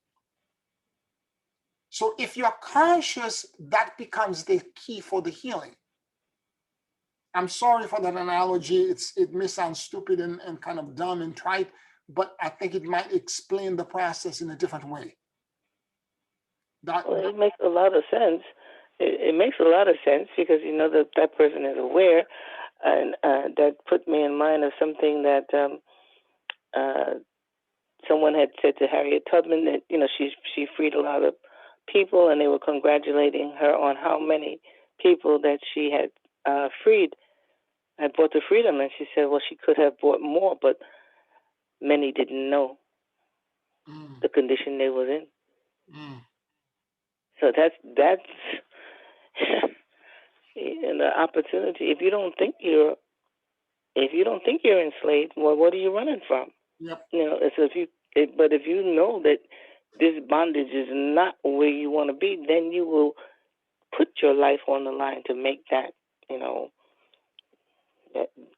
Speaker 2: So if you're conscious, that becomes the key for the healing. I'm sorry for that analogy. It may sound stupid and kind of dumb and trite, but I think it might explain the process in a different way.
Speaker 3: Well, it makes a lot of sense. It makes a lot of sense because you know that person is aware, and that put me in mind of something that someone had said to Harriet Tubman, that she freed a lot of people, and they were congratulating her on how many people that she had freed, had brought to freedom, and she said, well, she could have brought more, but many didn't know the condition they was in. So that's the opportunity. If you don't think you're enslaved, well, what are you running from?
Speaker 2: Yep.
Speaker 3: But if you know that this bondage is not where you want to be, then you will put your life on the line to make that, that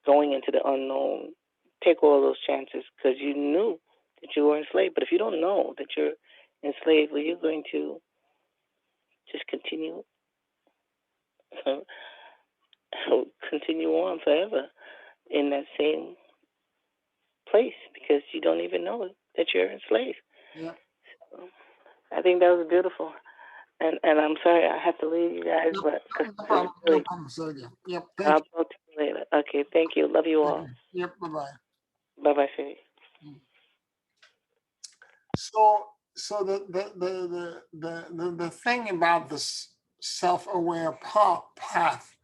Speaker 3: going into the unknown, take all those chances because you knew that you were enslaved. But if you don't know that you're enslaved, well, you're going to just continue on forever in that same place because you don't even know that you're enslaved.
Speaker 2: Yeah.
Speaker 3: So, I think that was beautiful. And I'm sorry I have to leave you guys, but
Speaker 2: No problem, Sylvia. Yep.
Speaker 3: I'll talk to you later. Okay, thank you. Love you all.
Speaker 2: Yep. Bye-bye.
Speaker 3: Bye-bye, Sylvia.
Speaker 2: So So the thing about this self-aware path,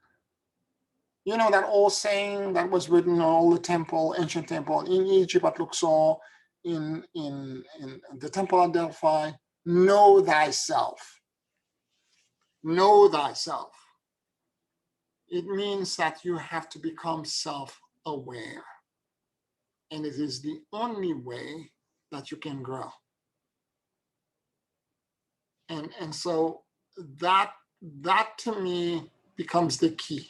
Speaker 2: you know, that old saying that was written on all the ancient temple in Egypt at Luxor, in the temple at Delphi, know thyself. Know thyself. It means that you have to become self-aware. And it is the only way that you can grow. And so that to me becomes the key.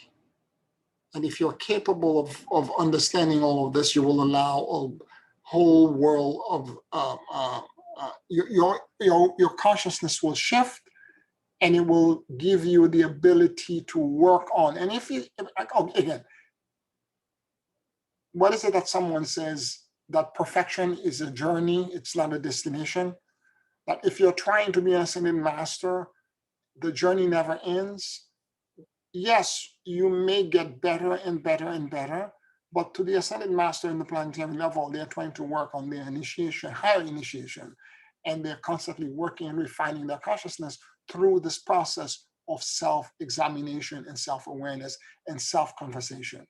Speaker 2: And if you're capable of understanding all of this, you will allow a whole world of your consciousness will shift, and it will give you the ability to work on. And if you, again, what is it that someone says that perfection is a journey, it's not a destination? That if you're trying to be an ascended master, the journey never ends. Yes, you may get better and better and better, but to the ascended master in the planetary level, they're trying to work on their initiation, higher initiation, and they're constantly working and refining their consciousness through this process of self-examination and self-awareness and self-conversation.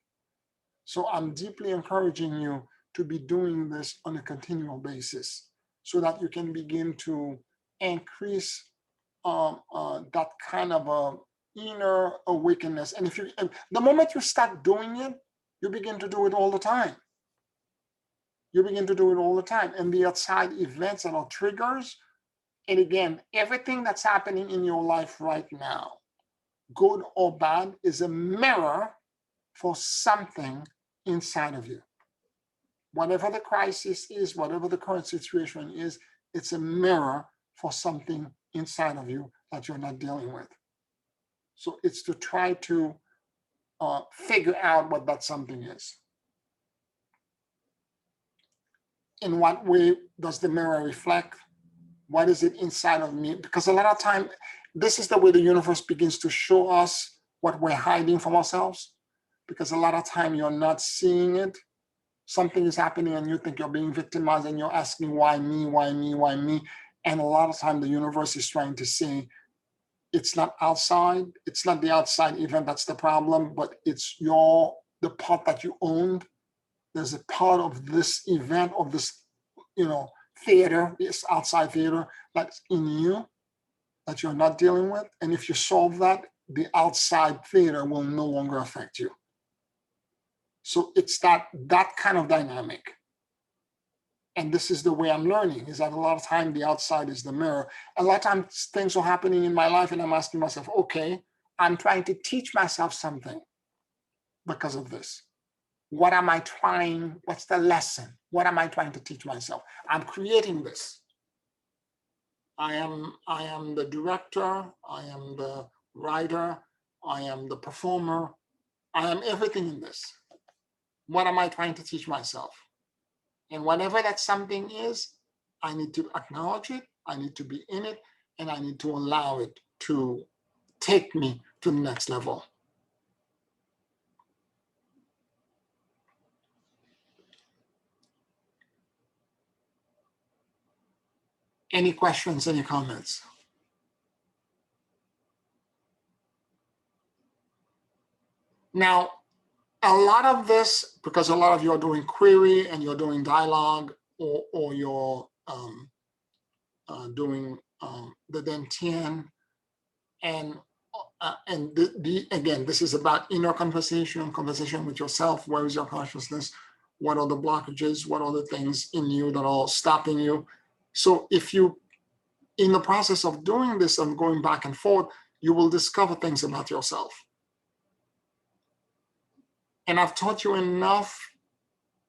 Speaker 2: So I'm deeply encouraging you to be doing this on a continual basis so that you can begin to increase that kind of inner awakeness. And the moment you start doing it, you begin to do it all the time. You begin to do it all the time. And the outside events that are triggers, and again, everything that's happening in your life right now, good or bad, is a mirror for something inside of you. Whatever the crisis is, whatever the current situation is, it's a mirror for something inside of you that you're not dealing with. So it's to try to figure out what that something is. In what way does the mirror reflect? What is it inside of me? Because a lot of time, this is the way the universe begins to show us what we're hiding from ourselves. Because a lot of time you're not seeing it. Something is happening and you think you're being victimized and you're asking, why me, why me, why me? And a lot of time the universe is trying to say, it's not outside, it's not the outside event that's the problem, but it's the part that you owned. There's a part of this event, of this, theater, this outside theater that's in you that you're not dealing with. And if you solve that, the outside theater will no longer affect you. So it's that kind of dynamic. And this is the way I'm learning, is that a lot of time the outside is the mirror. A lot of times things are happening in my life and I'm asking myself, okay, I'm trying to teach myself something because of this. What am I trying? What's the lesson? What am I trying to teach myself? I'm creating this. I am the director, I am the writer, I am the performer, I am everything in this. What am I trying to teach myself? And whatever that something is, I need to acknowledge it, I need to be in it, and I need to allow it to take me to the next level. Any questions, any comments? Now, a lot of this, because a lot of you are doing query and you're doing dialogue, or you're doing the Dantian, and again, this is about inner conversation with yourself. Where is your consciousness? What are the blockages? What are the things in you that are stopping you? So if you, in the process of doing this and going back and forth, you will discover things about yourself. And I've taught you enough,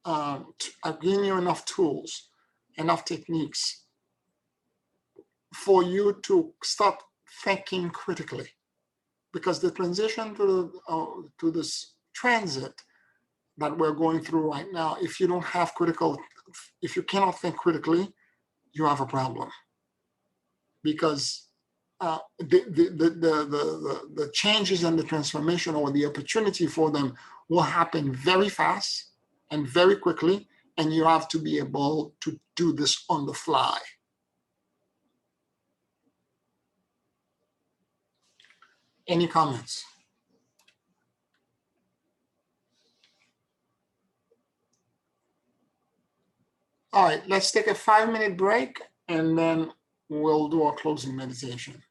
Speaker 2: I've given you enough tools, enough techniques for you to start thinking critically. Because the transition to this transit that we're going through right now, if you cannot think critically, you have a problem. Because the changes and the transformation, or the opportunity for them, will happen very fast and very quickly, and you have to be able to do this on the fly. Any comments? All right, let's take a 5-minute break and then we'll do our closing meditation.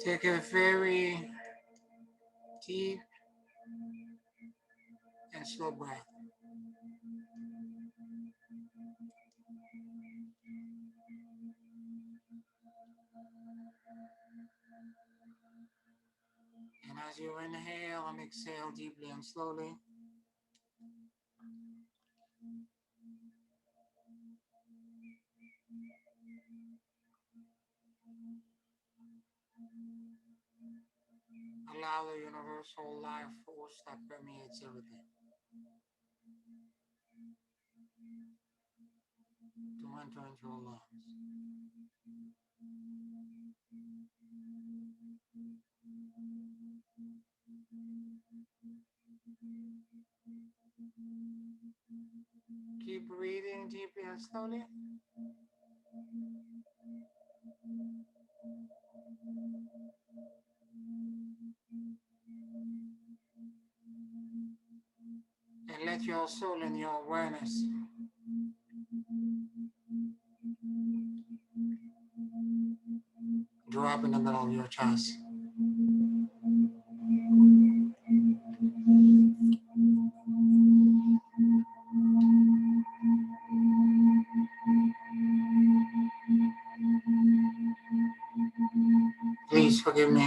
Speaker 4: Take a very deep and slow breath. And as you inhale and exhale deeply and slowly, allow the universal life force that permeates everything to enter into your lungs. Keep breathing deeply and slowly. And let your soul and your awareness drop in the middle of your chest. Please forgive me.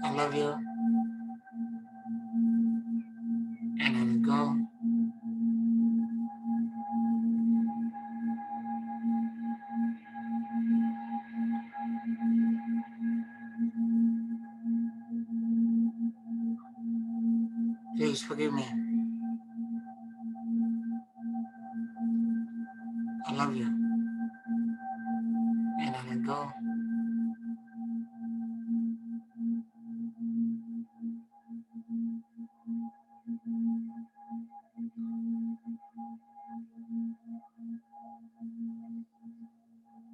Speaker 4: I love you. And let it go. Please forgive me. I love you. And let it go.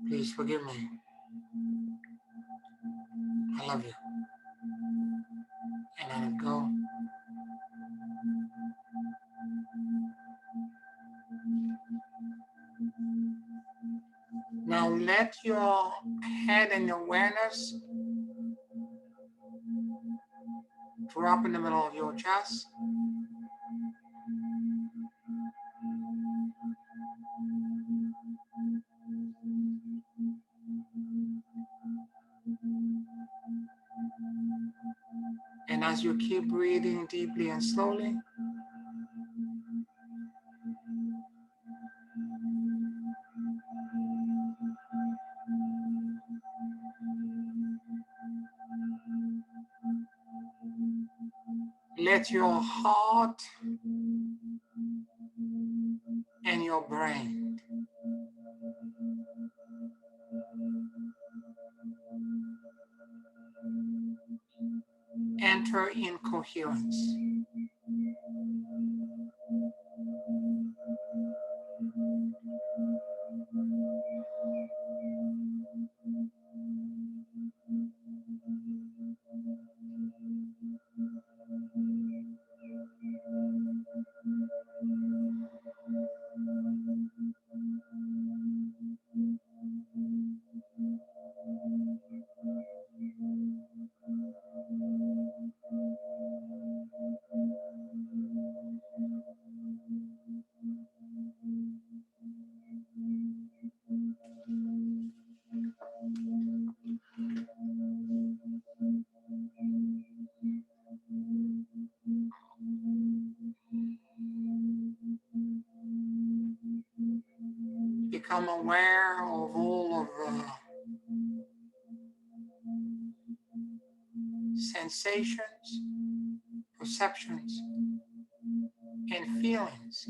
Speaker 4: Please forgive me. I love you. And let it go. Now let your head and awareness drop in the middle of your chest. And as you keep breathing deeply and slowly, let your heart and your brain enter in coherence. Become aware of all of the sensations, perceptions, and feelings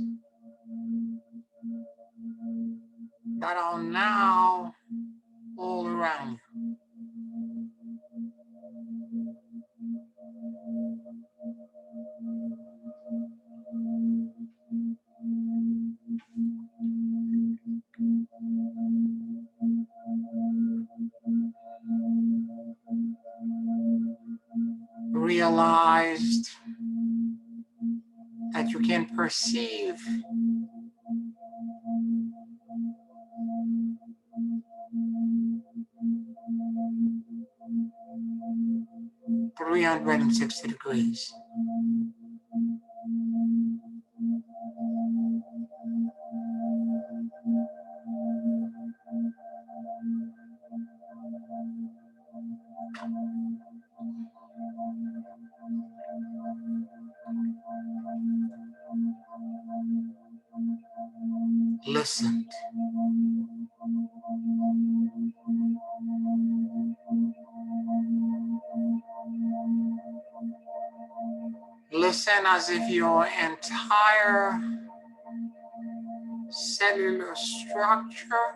Speaker 4: that are now all around you. realized that you can perceive (360 degrees). Listened. Listen as if your entire cellular structure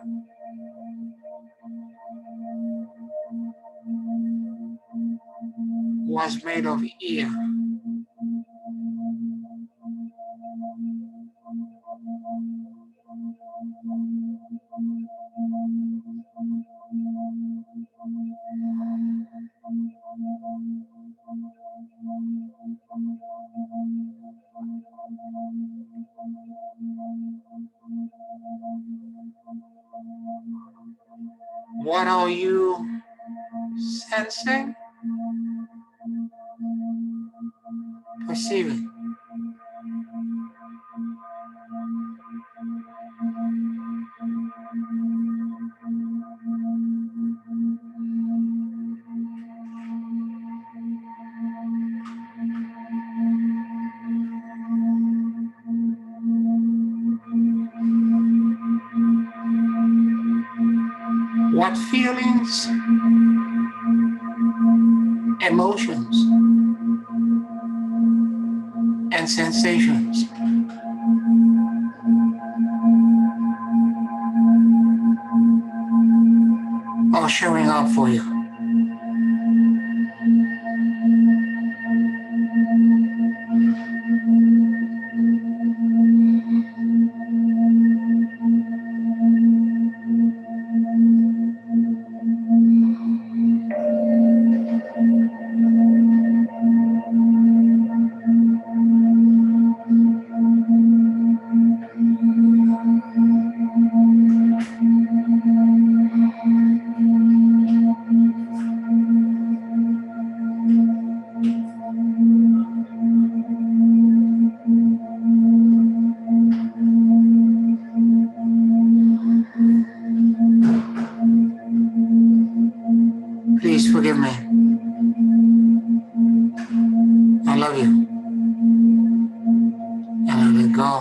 Speaker 4: was made of ear. What are you sensing? Perceiving. What feelings, emotions, and sensations are showing up for you? Please forgive me. I love you. And I let go.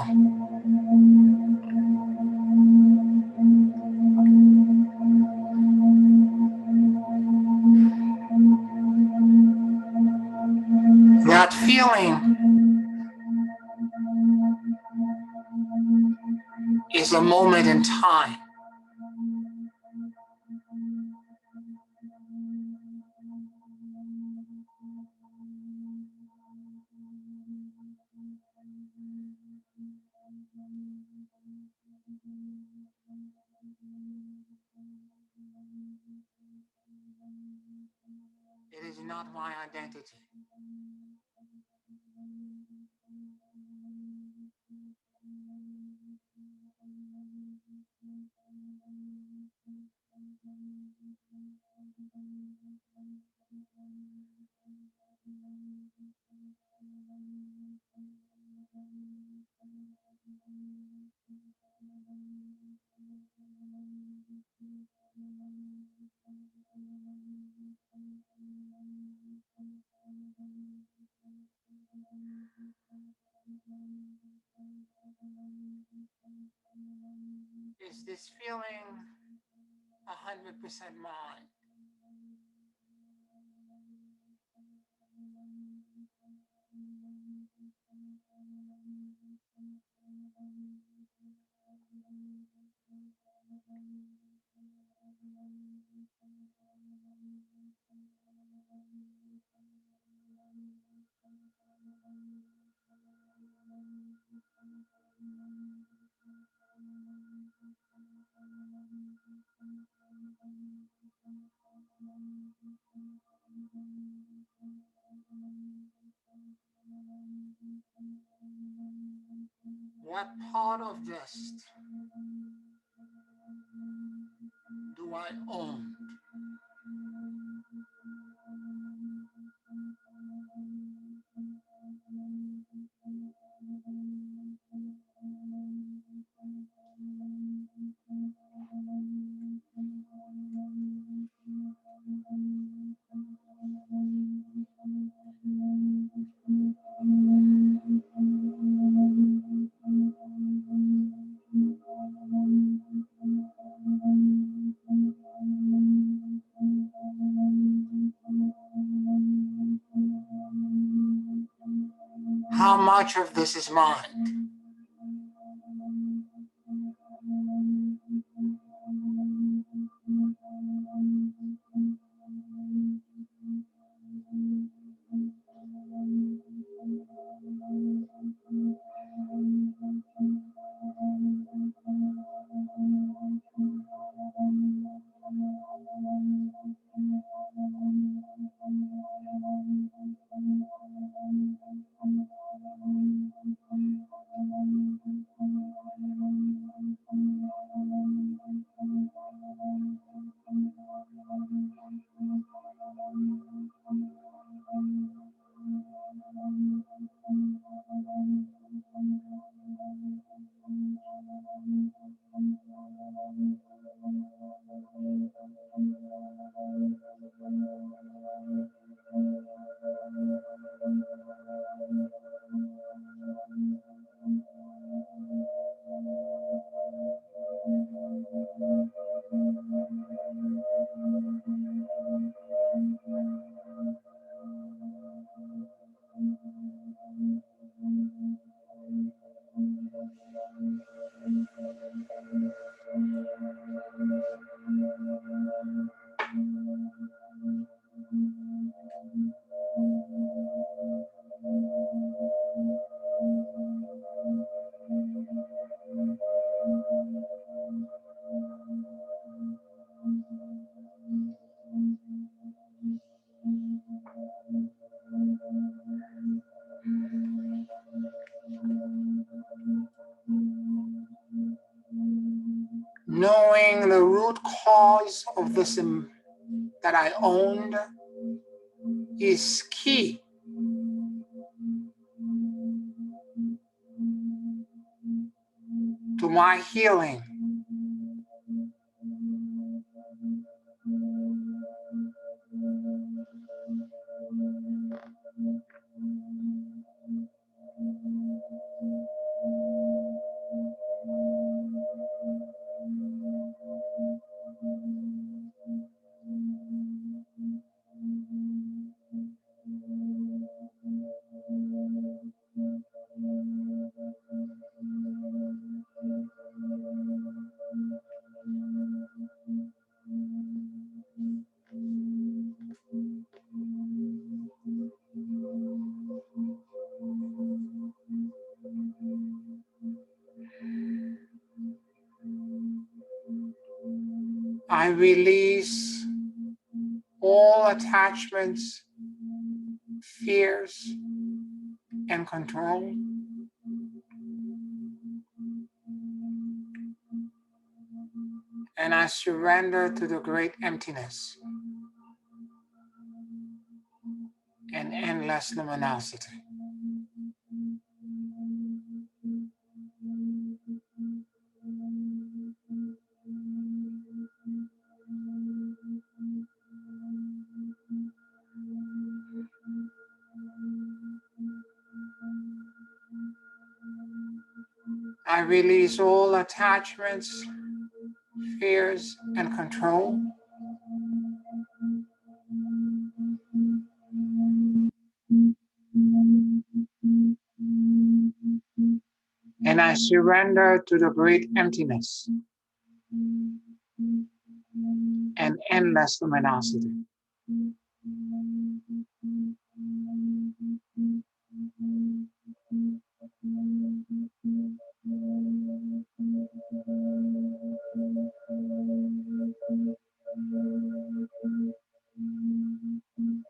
Speaker 4: That feeling is a moment in time. It is not my identity. Is this feeling 100% mine?
Speaker 2: What part of this do I own? How much of this is mine? Knowing the root cause of this that I owned is key to my healing. I release all attachments, fears, and control. And I surrender to the great emptiness and endless luminosity. I release all attachments, fears, and control. And I surrender to the great emptiness and endless luminosity.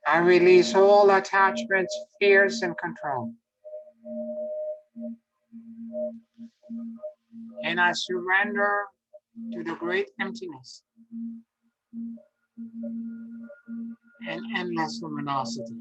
Speaker 2: I release all attachments, fears, and control.
Speaker 4: And I surrender to the great emptiness and endless luminosity.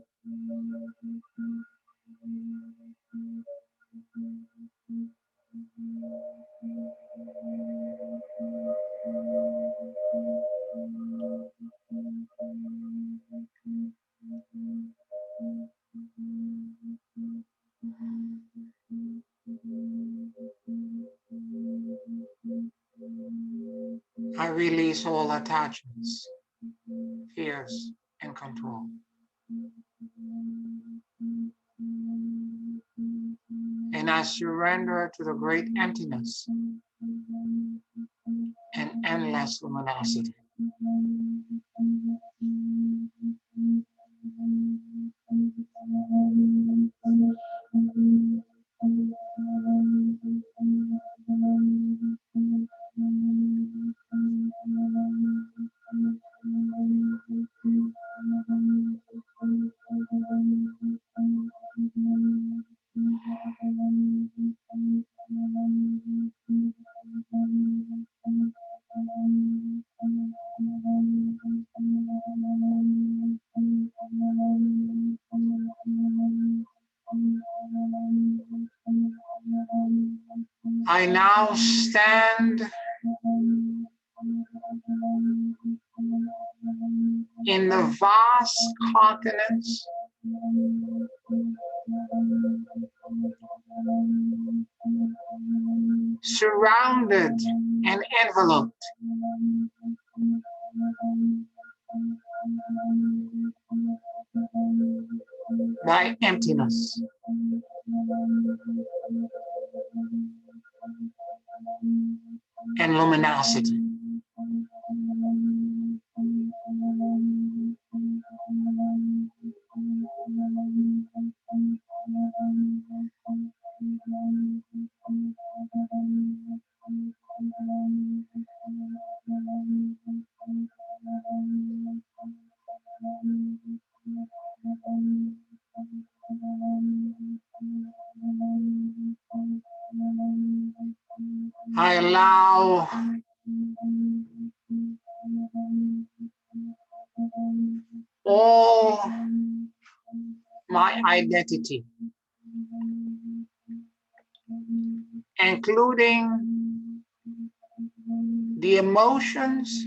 Speaker 4: I release all attachments, fears, and control. And I surrender to the great emptiness and endless luminosity. I now stand in the vast continents surrounded and enveloped by emptiness. And luminosity. I allow all my identity, including the emotions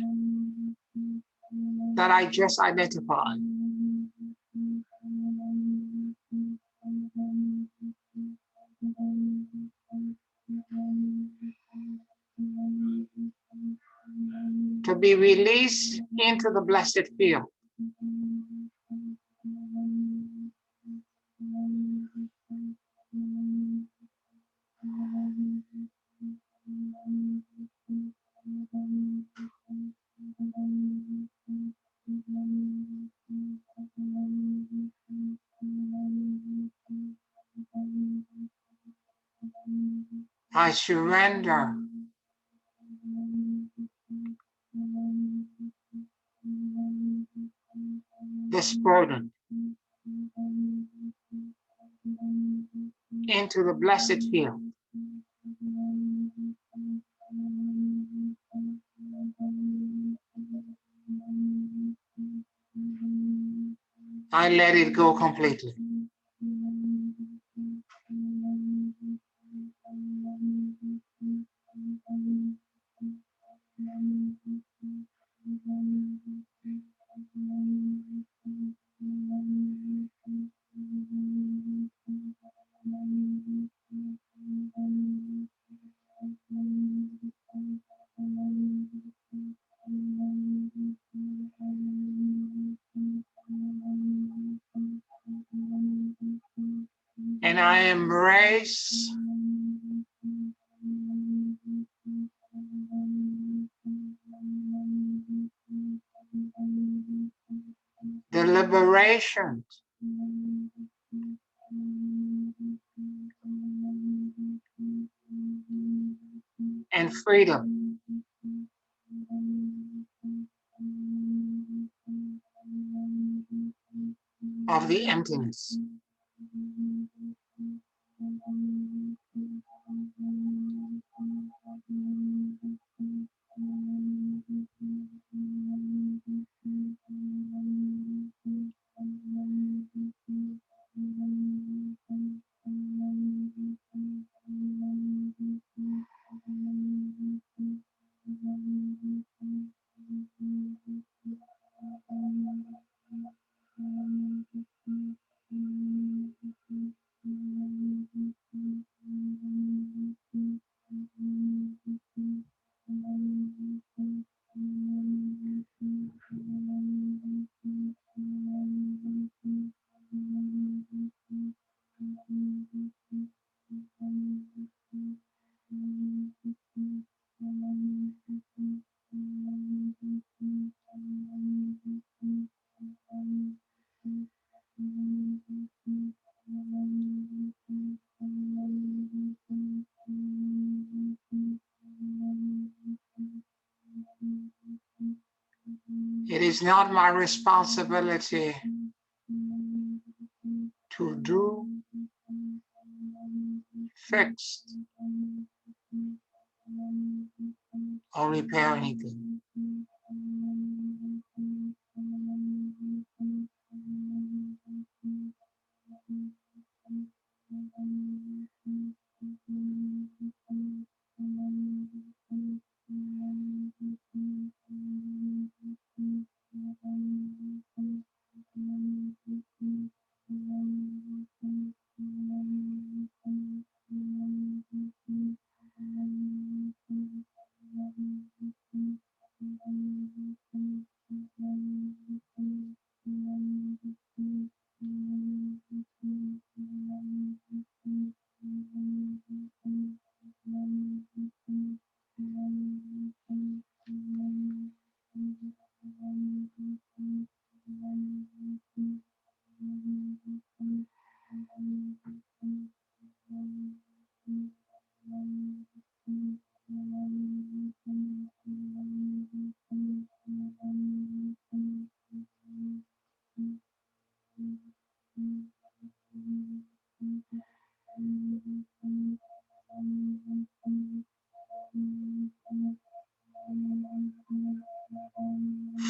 Speaker 4: that I just identified, to be released into the blessed field. I surrender this burden into the blessed field. I let it go completely. And I embrace the liberation and freedom of the emptiness. It is not my responsibility to do, fix, or repair anything.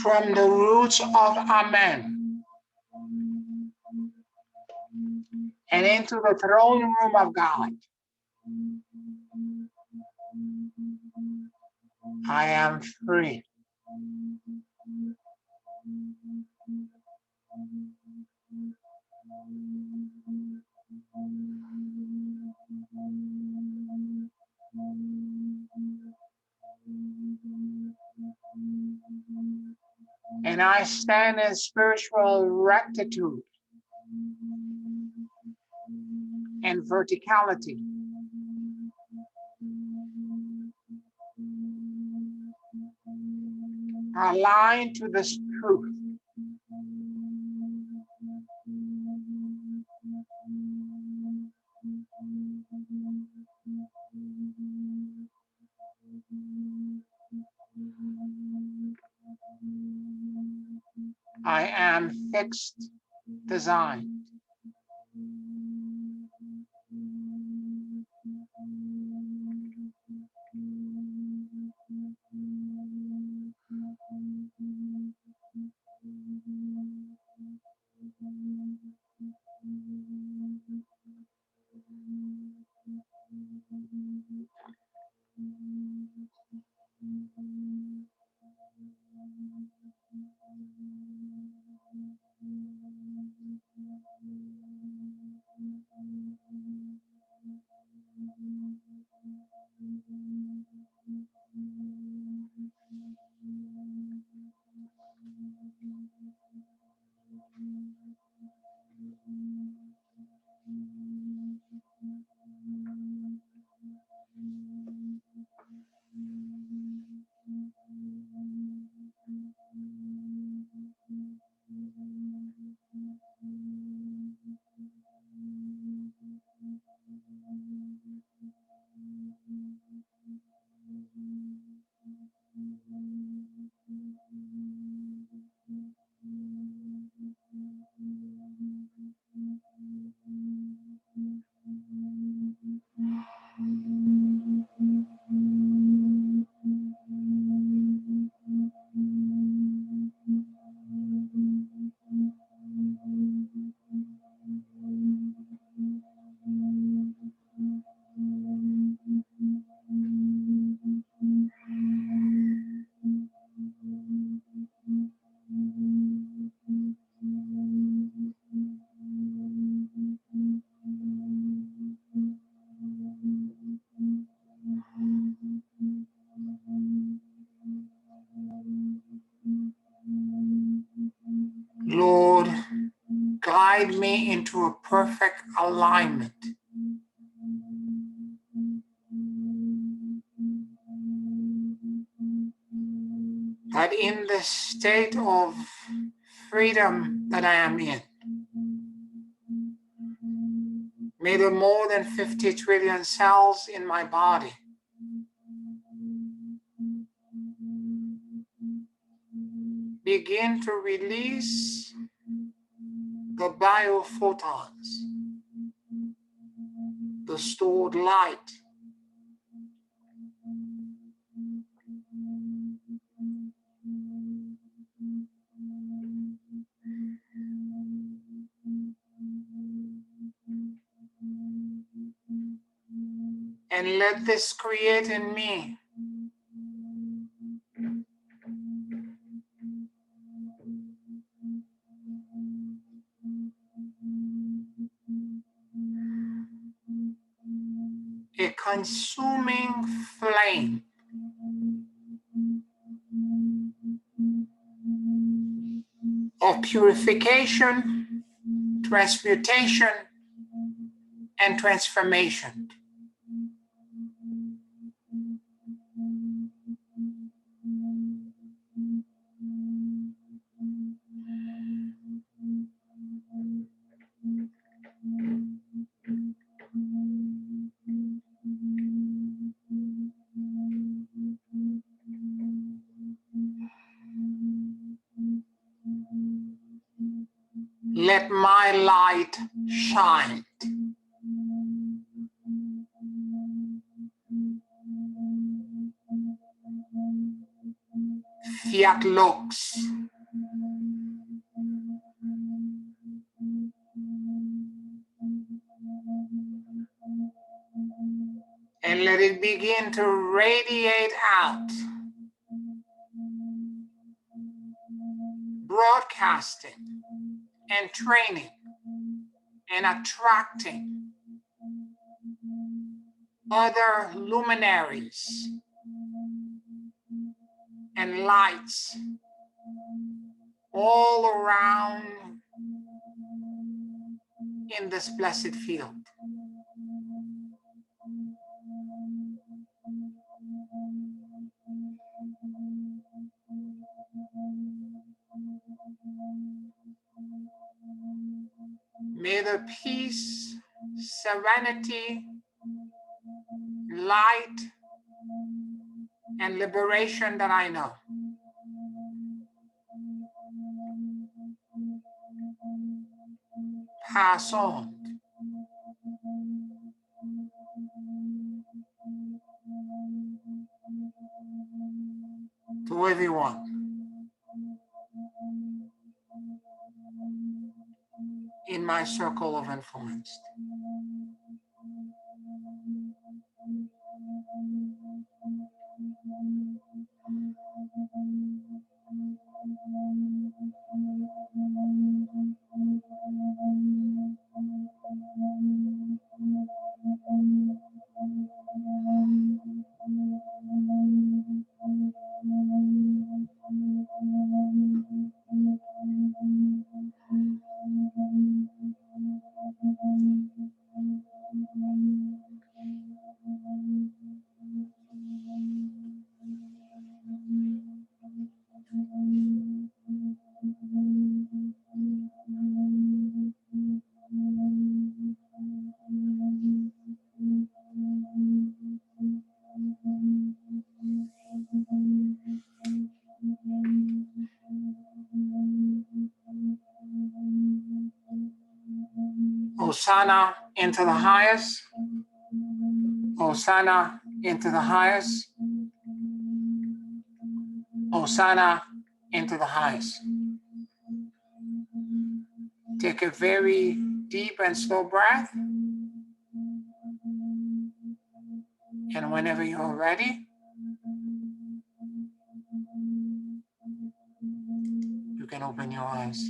Speaker 4: From the roots of Amen and into the throne room of God, I am free. And I stand in spiritual rectitude and verticality. Aligned to this truth. I am fixed, designed. Lord, guide me into a perfect alignment. That in the state of freedom that I am in, may the more than 50 trillion cells in my body begin to release the biophotons, the stored light. And let this create in me a consuming flame of purification, transmutation, and transformation. Let my light shine. Fiat lux. And let it begin to radiate out, broadcasting and training and attracting other luminaries and lights all around in this blessed field. May the peace, serenity, light, and liberation that I know pass on to everyone in my circle of influence. Hosanna into the highest. Hosanna into the highest. Hosanna into the highest. Take a very deep and slow breath. And whenever you're ready, you can open your eyes.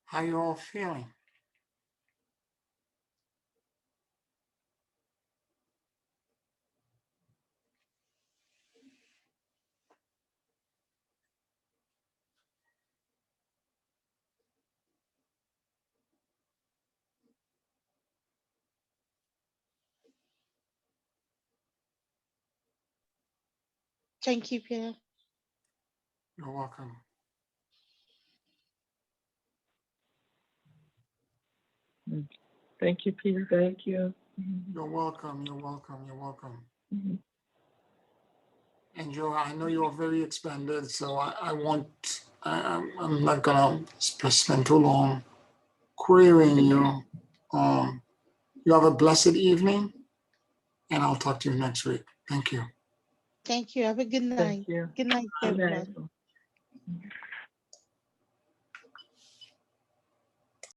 Speaker 4: How you all feeling?
Speaker 5: Thank you, Pierre.
Speaker 2: You're welcome.
Speaker 1: Thank you, Peter. Thank you.
Speaker 2: You're welcome. You're welcome. You're welcome.
Speaker 1: Mhm.
Speaker 2: And Joe, I know you're very expanded, so I'm not gonna spend too long querying you. You have a blessed evening, and I'll talk to you next week. Thank you.
Speaker 5: Thank you. Have a good night.
Speaker 1: Thank you.
Speaker 5: Good night,
Speaker 1: Good
Speaker 5: everyone.
Speaker 1: night.